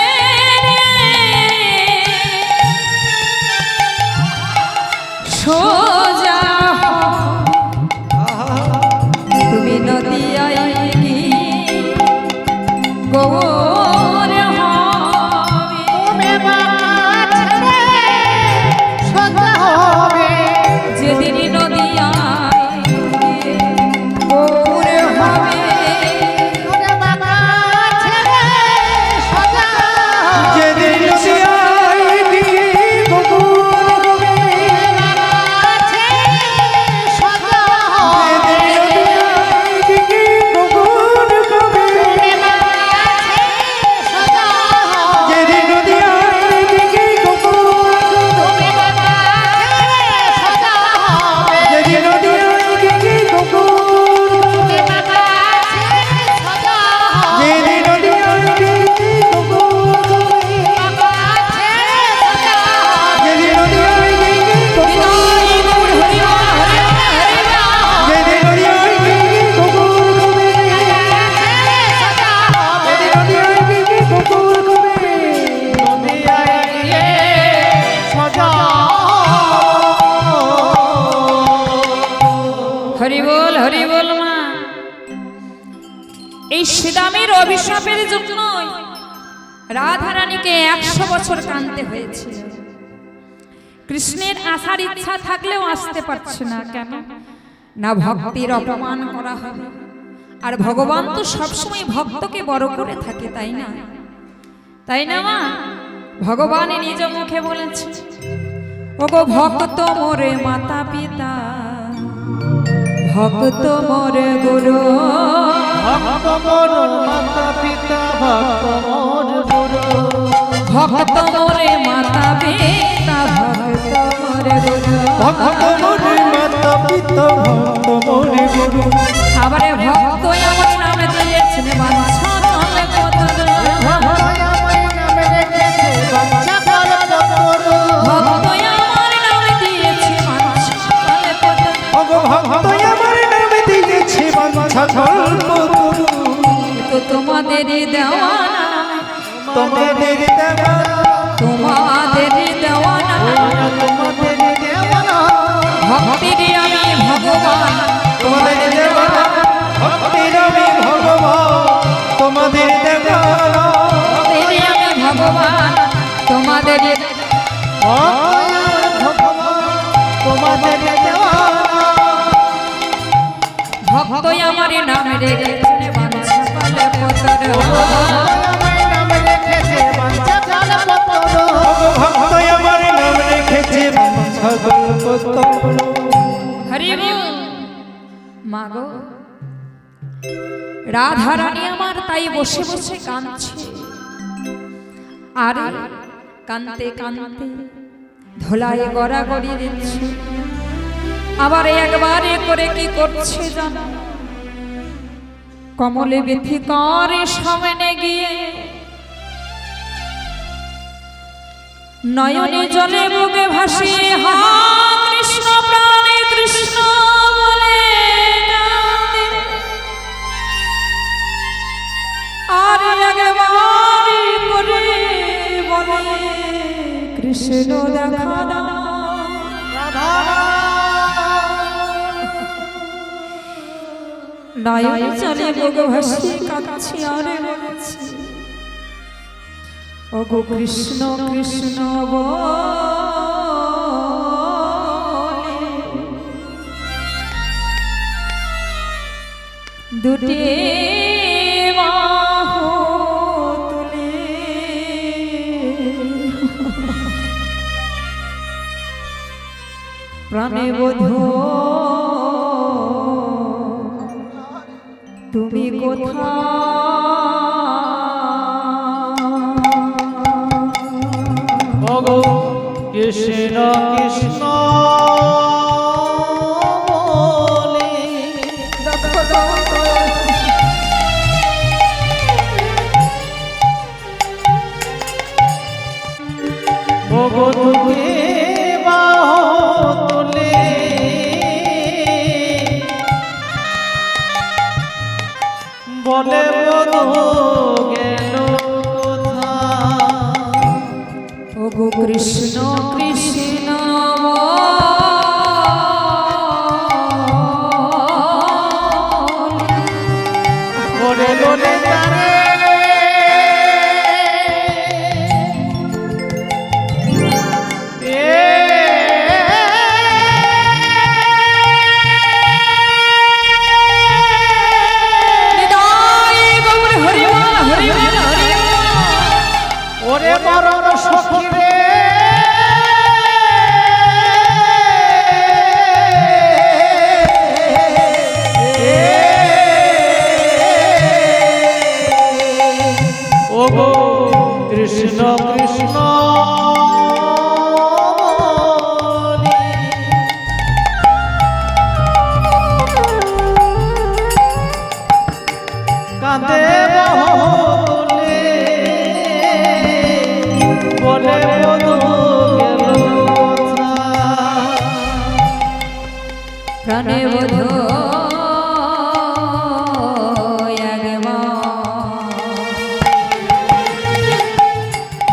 সোজা হবে, তুমি নদিয়ায় গিয়ে গৌর হবে। যেদিন নদিয়ায় গিয়ে গৌর হবে, যেদিন নদিয়ায় গিয়ে গৌর হবে, যেদিন নদিয়ায় গিয়ে গৌর হবে, যেদিন নদিয়ায় গিয়ে গৌর হবে, যেদিন নদিয়ায় গিয়ে গৌর হবে, যেদিন নদিয়ায় গিয়ে গৌর হবে, যেদিন নদিয়ায় গিয়ে গৌর হবে, যেদিন নদিয়ায় গিয়ে গৌর হবে, নদিয়ায় গিয়ে সজা। হরি বল, হরি বল মা। এই শ্রীরামের অভিশাপের জন্য রাধারানীকে 100 বছর কাঁদতে হয়েছিল। কৃষ্ণের আসার ইচ্ছা থাকলেও আসতে পারছে না, কেন না ভক্তির অপমান করা হবে। আর ভগবান তো সবসময় ভক্তকে বড় করে থাকে, তাই না? তাই না মা? ভগবান নিজ মুখে বলেছে, ওগো ভক্ত মোরে মাতা পিতা, ভক্ত মোরে গুরু, ভক্ত মোর মাতা পিতা, ভক্ত মোর গুরু, ভক্ত মোরে মাতা পিতা, ভক্ত মোরে গুরু, ভক্ত মোর মাতা পিতা, ভক্ত মোর গুরু। আবারে ভক্ত আমার নামে দিয়েছেন বাঞ্ছা তলে পতর, ভক্ত আমার নামে রেখেছে বাঞ্ছা তলে পতর, ভক্ত আমার নামে দিয়েছে বাঞ্ছা তলে পতর, ওগো ভক্ত আমার নামে দিয়েছে বাঞ্ছা তলে পতর। তো তোমাদের দেওয়ানা, তোমাদের দেওয়ানা, তোমাদের দেওয়ানা, তোমাদের দেওয়ানা, ভক্তির আমি ভগবান, তোমাদের দেওয়ানা, ভক্তির আমি ভগবান, তোমাদের দেওয়ানা, ভক্তির আমি ভগবান, তোমাদের ভগবান, তোমাদের দেওয়ানা। ভক্ত আমার নাম রেখেছেন বাঞ্ছা তলে পতর, আমার নাম রেখেছে বাঞ্ছা তলে পতর, ওগো ভক্ত আমার নাম রেখেছে বাঞ্ছা তলে পতর। হরি বল। মাগো রাধারানী আমার তাই বসে বসে কাঁদছে, আর কাঁদতে কাঁদতে ধোলায় গড়াগড়ি দিচ্ছে। আবার একবারে করে কি করছে জানো? কমলে ব্যথি করে সামনে গিয়ে নয়নে জলে বুকে ভাসিয়ে হা কৃষ্ণ প্রাণে কৃষ্ণ বলে কাঁদে। আর একবারে করে বলে কৃষ্ণ দেখা দাও। নয়নে জলে বুকে ভাসিয়ে কাঁদছি আর বলছি, ওগো কৃষ্ণ কৃষ্ণ বলে দুটি বাহু তুলে প্রাণে বধূ তুমি কোথায়? ওগো কৃষ্ণ কৃষ্ণ বলে ওগো তুমি বাহু তুলে বলে বধূ গেল কোথায়? ওগো কৃষ্ণ কৃষ্ণ বলে বলে তারে নিতাই গৌর হরি বল হরি বল হরি বল। ওরে মরণ সখী রে ওগো কৃষ্ণ কৃষ্ণ বলি কাঁদে বহুলে বলে বধূ গেল কোথায়? প্রাণে বধূ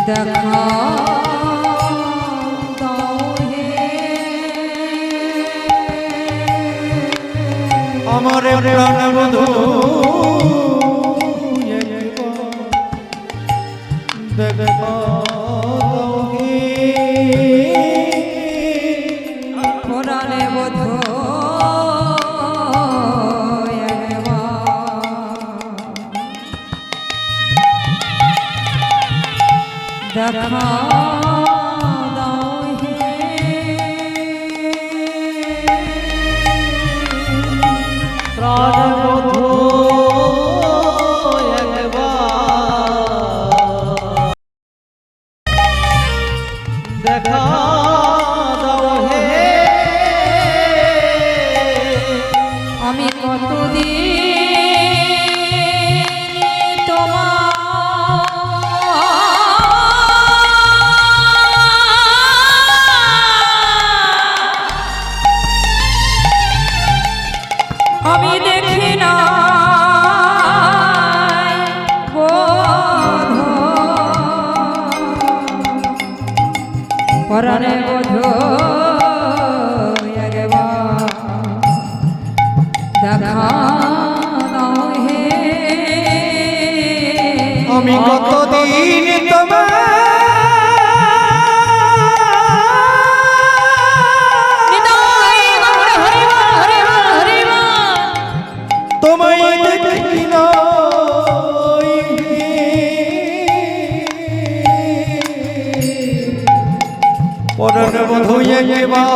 দেখা দাও হে। আমার প্রাণ বধূ দেখা পরাণে বোধ দেখা দাও হে প্রাণবধূ দেখা দাও হে আমি কতদিন আমি দেখি না পরাণে বোধ দেখা দাও হে আমি কতদিন তোমার তোমায় দেখি না পরাণ বধূ একবার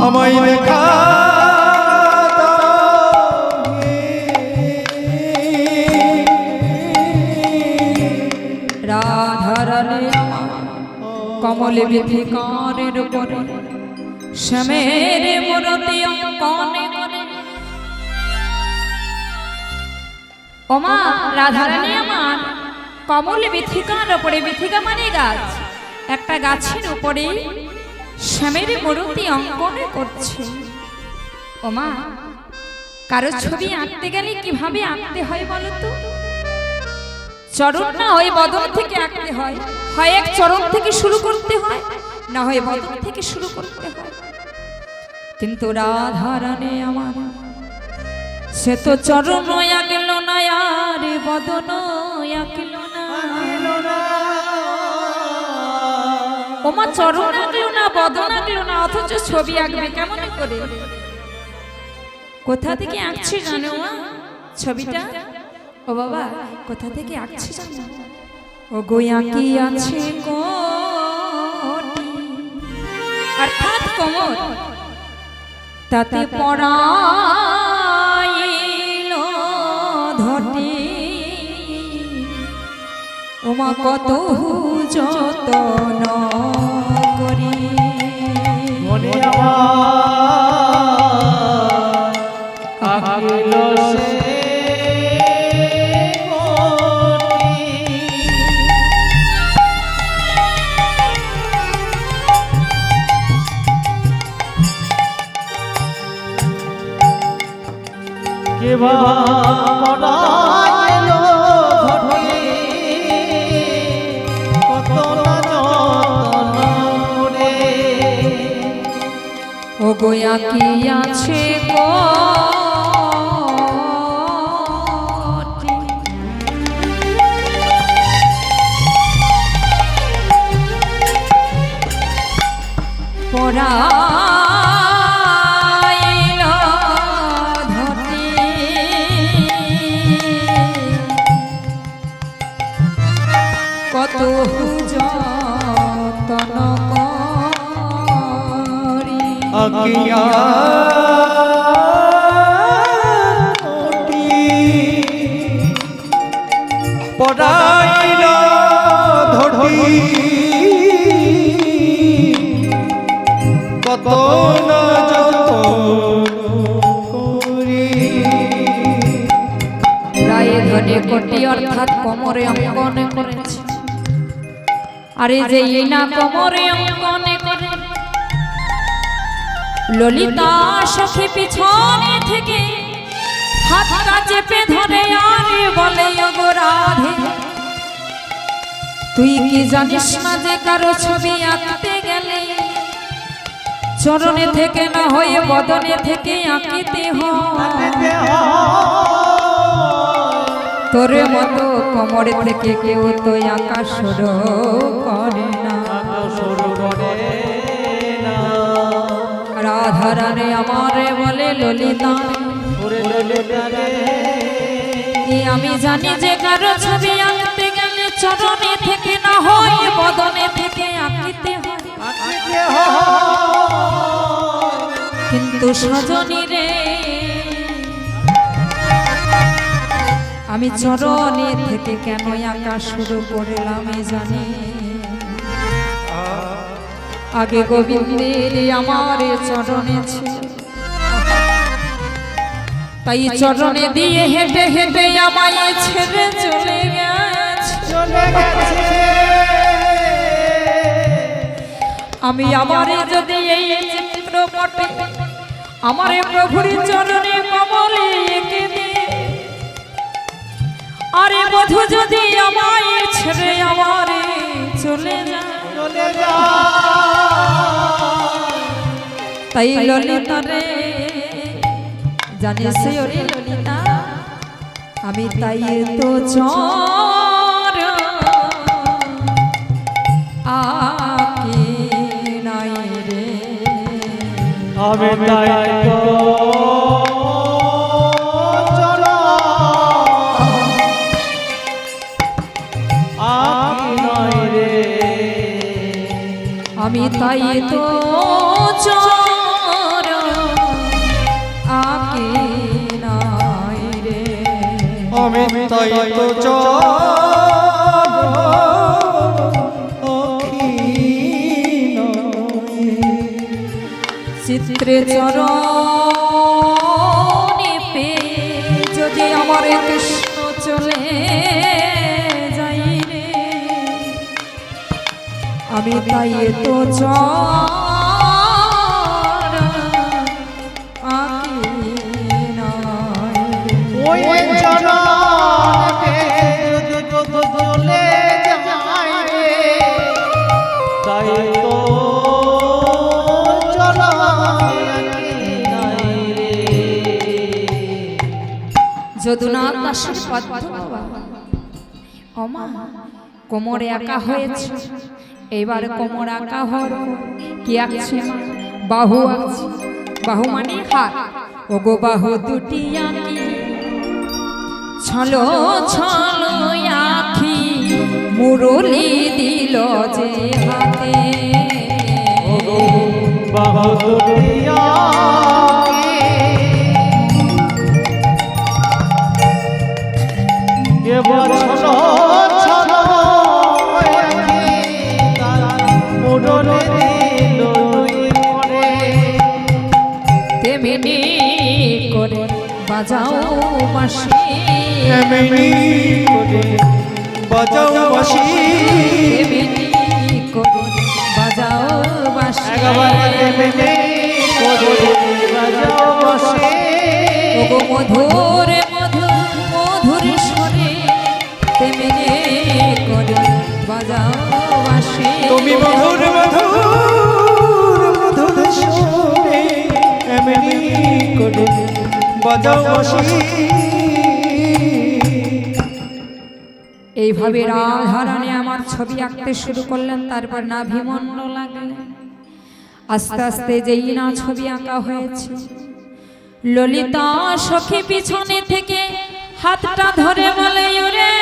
আমায় দেখা রাধারানী কমলে বিধিকারের উপরে শ্যামের মূরতি অঙ্কনে করে ওমা রাধারানী আমার কমলে বিথিকার উপরে, বিথিকা মানে গাছ, একটা গাছের উপরে শ্যামের মূরতি অঙ্কনে করছে। ওমা কারো ছবি আঁকতে গেলে কিভাবে আঁকতে হয় বলো তো? চরণ না হয় বদন থেকে আঁকতে হয়, হয় এক চরণ থেকে শুরু করতে হয়, না হয় বদন থেকে শুরু করতে হয়। কিন্তু রাধারানী আমার সে তো চরণ আঁকল না আর বদন আঁকল না। ওমা চরণ আঁকলো না, বদন আঁকলো না, অথচ ছবি আঁকবে কেমন করে? কোথা থেকে আঁকছে জানো মা ছবিটা? ও বাবা কোথা থেকে আঁকছে জানো? ও গোয়া কি আছে কোটি অর্থাৎ কোমর, তাতে পড়াইল ধটি। ওমা কত যতন করি মনে আমার আকিল সে কেবা পড়াইল ধটি কত না যতন করে। ও গোয়া কি আছে কোটি পড়াইল ধটি কত যতন করি আকিয়া কোটি পড়াইল ধটি কত না যতন করি। প্রায় ধনে কোটি অর্থাৎ কোমরে অঙ্কনে করেছে। আরে যে না কোমরে অঙ্কনে করে ললিতা সখী পিছনে থেকে হাতটা চেপে ধরে আর বলে ওগো রাধে, তুই কি জানিস না যে কারো ছবি আঁকতে গেলে চরণে থেকে না হয়ে বদনে থেকে আঁকিতে হয়। তোর মতো কোমর থেকে কেউ তো আকাশ করে না। রাধা রানে আমারে বলে ললিতা, আমি জানি যে কারো ছবি আঁকতে গেলে চরণে থেকে না হয় বদনে থেকে আঁকিতে হয়, কিন্তু সজনী রে আমি চরণে থেকে কেন আঁকা শুরু করলাম জানি। আগে গোবিন্দের আমার চরণে ছিল, তাই চরণে দিয়ে হেঁটে হেঁটে আমায় ছেড়ে চলে গেছে। আমি আমার যদি এই চিত্রপটে আমার প্রভুর চরণে কমলে এঁকে দিই, আরে বধূ যদি আমায় ছেড়ে আমারে চলে যায়, তাই ললিতা রে জানিস ওরে ললিতা, আমি তাই তো চর আকে নাই রে, আমি তাই তো চলো আকি নাই রে, আমি তাই তো চর আকে নাই রে, আমি তাই তো চলো চিত্রে চরণে পেয়ে যদি আমার কৃষ্ণ চলে যাই রে, আমি তাই তো চর আকি নাই রে। ওই চরণে যদি চলে যাই রে, তাই তো চলো আকি নাই রে। যদুনাথ দাসের পদ্ম অমা কোমরে আঁকা হয়েছে, এবার কোমর আঁকা হর কি আঁকছে, বাহু আঁকছে, বাহু মানে হাত, ওগো বাহু দুটি আঁকি ছলো ছলো আঁখি মুরলি দিল যে হাতে, বাহু দুটি আঁকি এবার ছলো ছলো আঁখি তার মুরলি দিল দুই করে, তেমনি করে বাজাও বাঁশি, তেমনি করে বাজাও বাঁশি, তেমনি করে বাজাও বাঁশি, তেমনি করে বাজাও বাঁশি, ওগো মধুর মধুর মধুর স্বরে তেমনি করে বাজাও বাঁশি, তুমি মধুর মধুর মধুর সুরে এমনি করে বাজাও বাঁশি। এইভাবে রাধারানী আমার ছবি আঁকতে শুরু করলেন, তারপর নাভিমণ্ড লাগলেন, আস্তে আস্তে যেই না ছবি আঁকা হয়েছে, ললিতা সখী পিছনে থেকে হাতটা ধরে বলে ওরে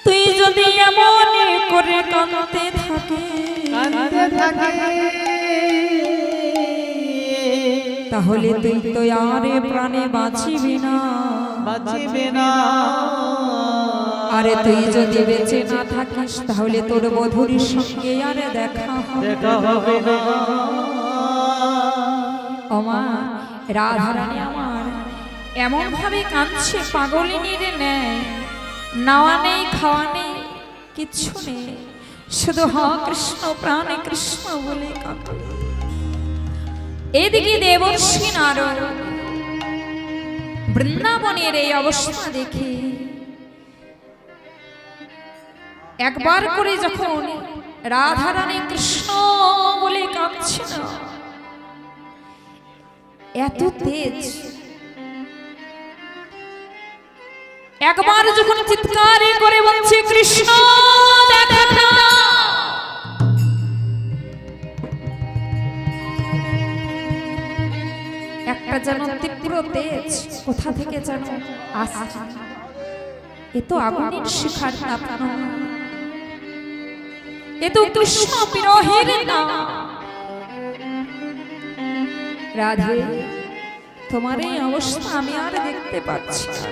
তুই যদি এমন করে কাঁদতে থাকে তাহলে তুই তো আরে প্রাণে বাঁচিবি না, আরে তুই যদি বেঁচে না থাকিস তাহলে তোর বধূরির সঙ্গে আরে দেখা হবে না। ওমা রাধারানী আমার এমন ভাবে কাঁদছে পাগলিনীর ন্যায়, নাওয়া নেই খাওয়া নেই কিচ্ছু নেই, শুধু হ কৃষ্ণ প্রাণে কৃষ্ণ বলে কাঁদে। এদিকে দেবর্ষি নারদ বৃন্দাবনের এই অবস্থা দেখে একবার করে যখন রাধারানী কৃষ্ণ বলে কাঁদছে না, এত তেজ। একবার যখন চিৎকার করে বলছে কৃষ্ণ দেখা দাও, একটা যেন তীব্র তেজ কোথা থেকে যেন আসছে। এ তো আগুনের শিখার তাপনা, এ তো কৃষ্ণ বিরহের না। রাধে, তোমার এই অবস্থা আমি আর দেখতে পাচ্ছি না।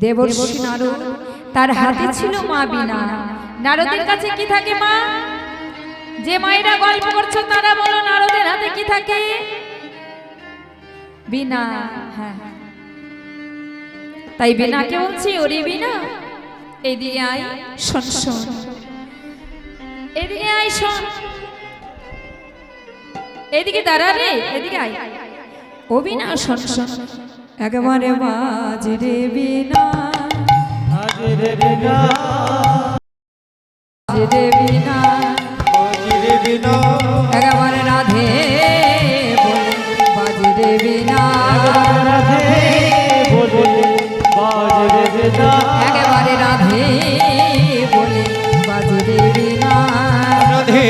দেবর্ষি নারদ, তার হাতে ছিল মা বীণা। নারদের কাছে কি থাকে মা? যে মায়েরা গল্প করছো তারা বলো, নারদের হাতে কি থাকে? বীণা। হ্যাঁ, তাই বীণাকে বলছি, ওরে বীণা এদিকে আয়, শোন শোন, এদিকে আয় শোন, এদিকে দাঁড়া রে, এদিকে আয়। ও বীণা শোন শোন, একেবারে বাজে রে বীণা, বাজে রে বীণা, বাজে রে বীণা, বাজে রে বীণা, একেবারে রাধে বলে বাজে রে বীণা, রাধে বলে বাজে রে বীণা, একেবারে রাধে বলে বাজে রে বীণা, রাধে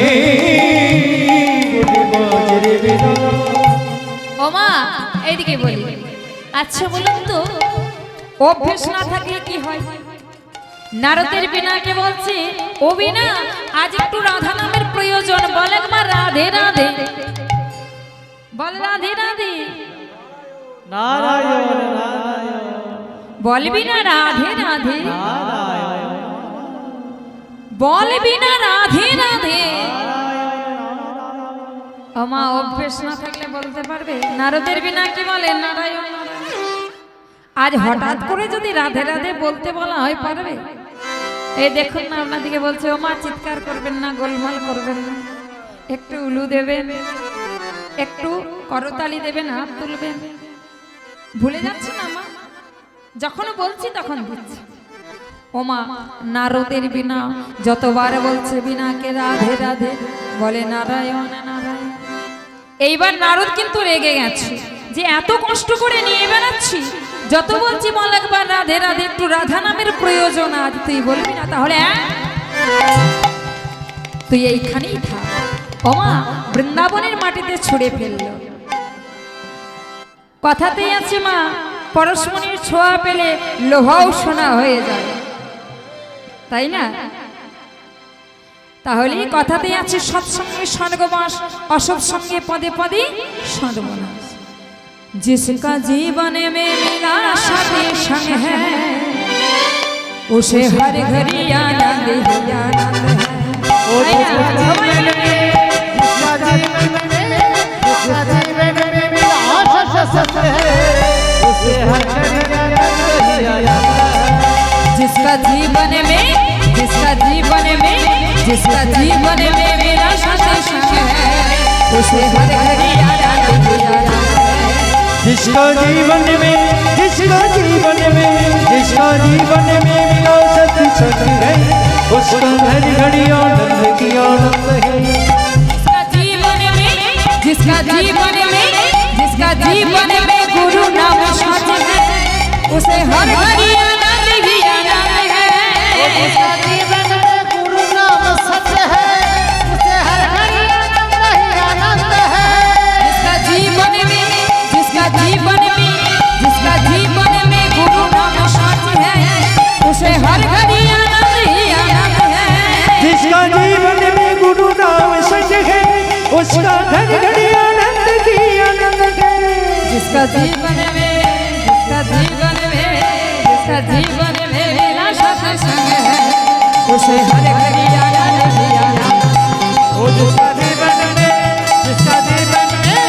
বলে বাজে রে বীণা। ও মা এইদিকে বলি। আচ্ছা বলুন তো, অভ্যেস না থাকলে কি হয়? নারদের বীণাকে বলছে, ও বীণা আজ একটু রাধা নামের প্রয়োজন, বলে মা রাধে রাধে, বল রাধে রাধে, নারায়ণ নারায়ণ বলবি না রাধে রাধে, নারায়ণ বলবি না রাধে রাধে। ও মা অভ্যেস না থাকলে বলতে পারবে? নারদের বীণা কি বলে? নারায়ণ নারায়ণ। আজ হঠাৎ করে যদি রাধে রাধে বলতে বলা হয়, পারবে? এই দেখুন না আপনাদিকে বলছে, ও মা চিৎকার করবেন না, গোলমাল করবেন না, একটু উলু দেবেন, একটু করতালি দেবেন, হাত তুলবেন। ভুলে যাচ্ছে না মা? যখন বলছি তখন দিচ্ছি। ও মা নারদের বীণা যতবার বলছে বীণাকে রাধে রাধে, বলে নারায়ণ নারায়ণ। এইবার নারদ কিন্তু রেগে গেছে যে এত কষ্ট করে নিয়ে বেড়াচ্ছি, যত বলছি বল একবার রাধে রাধে, একটু রাধা নামের প্রয়োজন, আজ তুই বলবি না? তাহলে তুই এইখানেই থাক। ও মা বৃন্দাবনের মাটিতে ছুঁড়ে ফেলল। কথাতেই আছে মা, পরশমণির ছোঁয়া পেলে লোহাও সোনা হয়ে যায়, তাই না? তাহলে কথাতেই আছে, সৎসঙ্গে স্বর্গবাস, অসৎসঙ্গে পদে পদে সর্বনাশ। जिसका जीवन में मिला साथी संग है, उसे हर घड़ी आनंद ही आनंद है। जिसका जीवन में मिला सत्संग है, उसे हर घड़ी आनंद ही आनंद है। जिसका जीवन में, जिसका जीवन में, जिसका जीवन में मेरा साथी संग है, उसे हर घड़ी आनंद ही आनंद है। जिसका जीवन में, जिसका जीवन में, जिसका जीवन में मिला सत्संग है, उसका घड़ी घड़ी आनंद की आनंद है। जिसका जीवन में, जिसका जीवन में, जिसका जीवन में गुरु नाम सच है, उसे हर घड़ी आनंद ही आनंद है। जिसका जीवन में गुरु नाम सच है, उसे हर घड़ी आनंद ही आनंद है। जिसका जीवन में, जिसका जीवन में, जिसका जीवन में गुरु नाम सच है, उसे हर घड़ी आनंद ही आनंद है। जिसका जीवन में गुरु नाम सच है, उसका घर घड़ी आनंद की आनंद है। जिसका जीवन में, जिसका जीवन में, जिसका जीवन में मेरा सत्संग है, उसे हर घड़ी आनंद ही आनंद है। ओ जिसका जीवन में, जिसका जीवन में,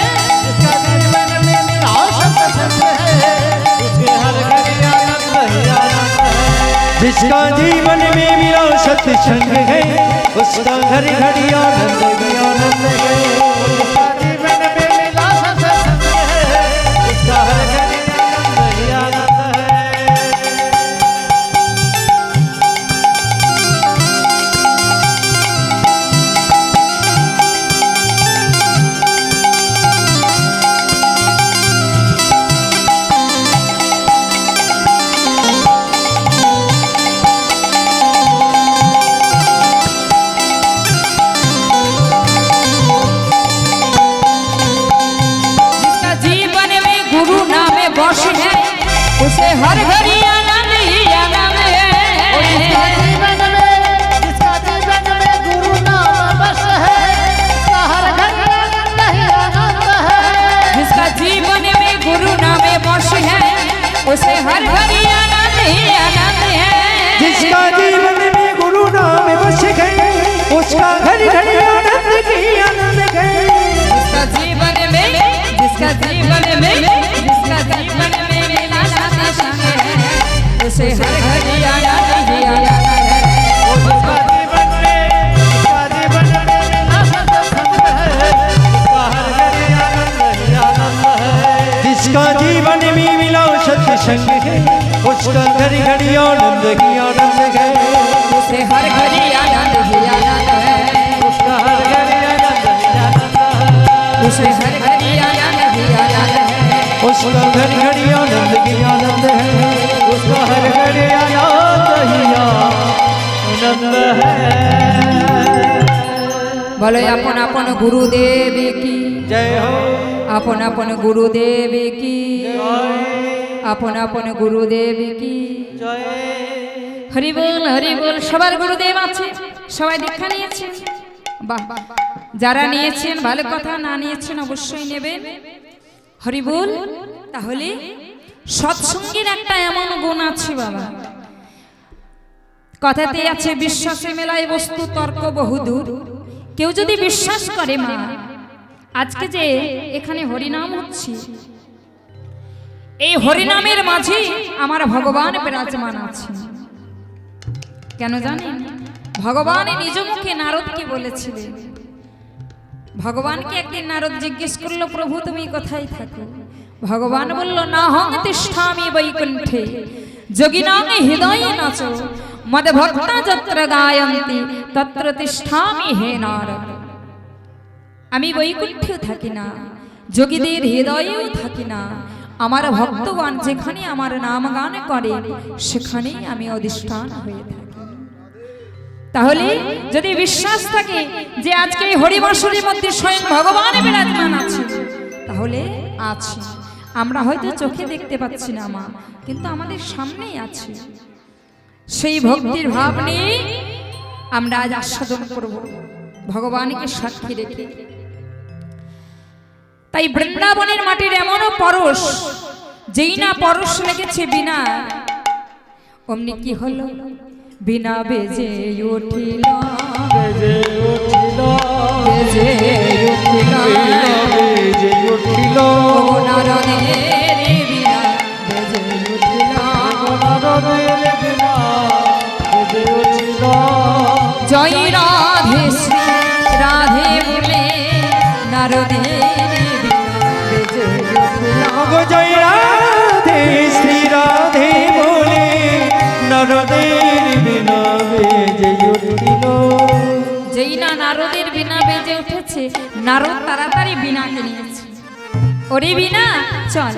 जिसका जीवन में मिला सत्संग है, उसके हर घड़ी आनंद ही आनंद है। जिसका जीवन में मिला सत्संग है, उसका घर घड़ी आनंद ही आनंद है। जिसका जीवन में मिला सत्संग है, उसका हर घड़ी आनंद ही आनंद है। हर घड़ी आनंद ही आनंद जिसका है। जीवन में गुरु नाम बस है, उसका हर घड़ी आनंद ही आनंद है। जिसका जीवन में गुरु नामे वश है उसे हर घड़ी आनंद ही आनंद है। जिसका जीवन में गुरु नाम बस गए उसका घड़ी घड़ी आनंद की आनंद गए। जिसका जीवन में मेरा साथ संग है उसे हर घड़ी आनंद ही आनंद है। जिसका जीवन में मेरा सत्संग है, उसका हर घड़ी आनंद ही आनंद है। जिसका जीवन में मिला सत्संग है उसका घड़ी घड़ी आनंद की आनंद है। उसे हर घड़ी आनंद ही आनंद है। उसका हर घड़ी आनंद ही आनंद है। उसे हर घड़ी आनंद ही आनंद है। उसका घड़ी घड़ी आनंद की आनंद है। उसका हर घड़ी आनंद ही आनंद है। बोलो अपन अपन गुरुदेव की जय हो अपन अपन गुरुदेव की अपन अपन गुरुदेव की হরি বল। সবার গুরুদেব আছে, সবাই দীক্ষা নিয়েছেন। বাহ, যারা নিয়েছেন ভালো কথা, না নিয়েছেন অবশ্যই নেবেন। হরি বল। তাহলে সৎসঙ্গের একটা এমন গুণ আছে বাবা, কথাতে আছে বিশ্বাসে মেলায় বস্তু তর্ক বহুদূর। কেউ যদি বিশ্বাস করে মা আজকে যে এখানে হরিনাম হচ্ছে, এই হরিনামের মাঝে আমার ভগবান বিরাজমান আছে। কেন জানেন? ভগবান নিজ মুখে নারদকে বলেছিলেন। ভগবানকে একদিন নারদ জিজ্ঞেস করলো, প্রভু তুমি কোথায় থাকো? ভগবান বলল, না হং তিষ্ঠামি বৈকুণ্ঠে যোগিনাং হৃদয়ে নাচ মদ ভক্তা যত্র গায়ন্তি তত্র তিষ্ঠামি হে নারদ। আমি বৈকুণ্ঠেও থাকি না, যোগীদের হৃদয়েও থাকি না, আমার ভক্তগণ যেখানে আমার নাম গান করে সেখানেই আমি অধিষ্ঠান হয়ে থাকি। তাহলে যদি বিশ্বাস থাকে যে আজকে এই হরিবাসরের মধ্যে স্বয়ং ভগবান বিরাজমান আছে, তাহলে আছে। আমরা হয়তো চোখে দেখতে পাচ্ছি না মা, কিন্তু আমাদের সামনেই আছে। সেই ভক্তির ভাব নিয়ে আমরা আজ আস্বাদন করব ভগবানকে সাক্ষী রেখে। তাই বৃন্দাবনের মাটির এমনও পরশ, যেই না পরশ লেগেছে বিনা, অমনি কি হলো? বিনা বেজে উঠিল, বেজে উঠিল, বেজে উঠিল, বেজে উঠিল, ও নারদের বিনা বেজে উঠিল, নারদের বিনা বেজে উঠিল। জয় রাধে শ্রী রাধে বলে নারদের বিনা বেজে উঠিল। গো জয় রাধে শ্রী রাধে বলে নরদের বিনা বেজে উঠিল। যেই না নারদের বিনা বেজে উঠেছে, নারদ তাড়াতাড়ি বিনাকে নিয়েছে। ওরে বিনা চল,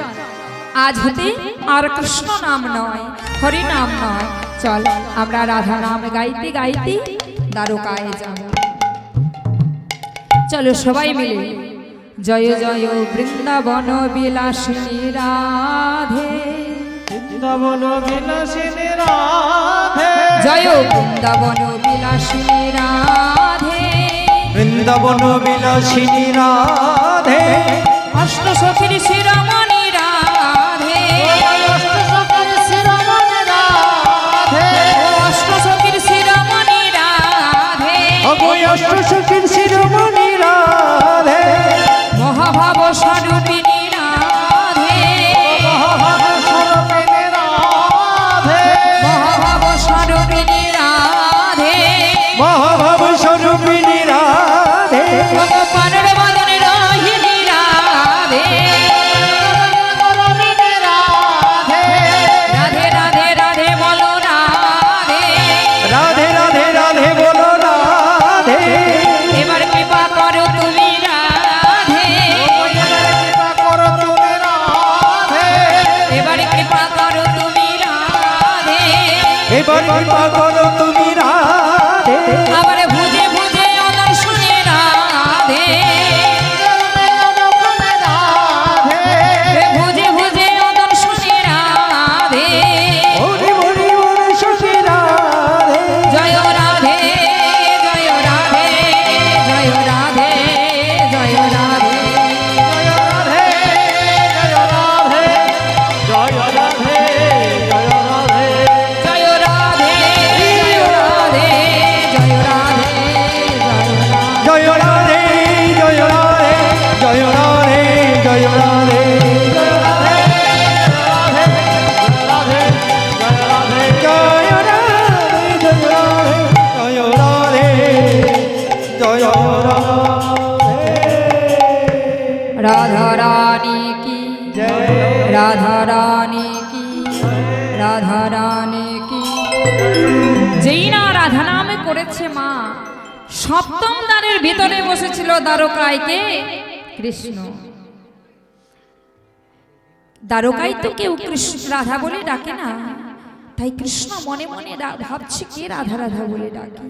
আজ হতে আর কৃষ্ণ নাম নয়, হরি নাম নয়, চল আমরা রাধা নাম গাইতে গাইতে দ্বারকায় যাব। চলো সবাই মিলে জয় জয় বৃন্দাবন বিলাসিনী রাধে, বৃন্দাবন বিলাসিনী রাধে, জয় বৃন্দাবন বিলাসিনী রাধে, বৃন্দাবন বিলাসিনী রাধে, অষ্ট সখীর শিরোমণি রাধে, অষ্টসখীর শিরোমণি রাধে, অষ্ট সখীর শিরোমণি রাধে, অগো অষ্টসখীর শিরোমণি রাধে, মহাভাব স্বরূপিণী রাধে, মহাভাব স্বরূপিণী রাধে, মহাভাব স্বরূপিণী রাধে, মহাভাব স্বরূপিণী রাধে, ভগবানের বদনে রহিনী রাধে, রমণী রাধে, রাধে রাধে রাধে বলো রাধে, রাধে রাধে রাধে বলো রাধে, এবার কৃপা করো তুমি রাধে, কৃপা করো তুমি রাধে, এবার কৃপা করো তুমি রাধে, এবার কৃপা করো তুমি রাধে, আবার ভুজে ভুজে অদর্শনে রাধে, ভুজে ভুজে অদর্শনে রাধে, রাধা রানী কি রাধা রানী কি রাধা রানী কি। যেই না রাধা নামে করেছে মা, সপ্তম দ্বারের ভিতরে বসেছিল দ্বারকায় কে? কৃষ্ণ। দ্বারকায় তো কেউ কৃষ্ণ রাধা বলে ডাকে না, তাই কৃষ্ণ মনে মনে ভাবছে কে রাধা রাধা বলে ডাকে।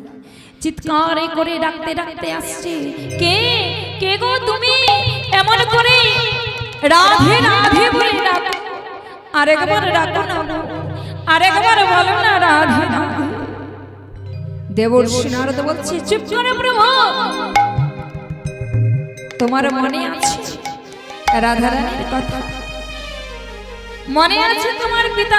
চিৎকার করে ডাকতে ডাকতে আসছে, কে কে গো তুমি এমন করে রাধে রাধে বলে ডাকো, আরেকবার ডাকো না গো, আরেকবার বলো না রাধে রাধে। দেবর্ষি নারদ বলছে, চুপ করো প্রভু, তোমার মনে আছে রাধা রানীর কথা? মনে আছে তোমার পিতা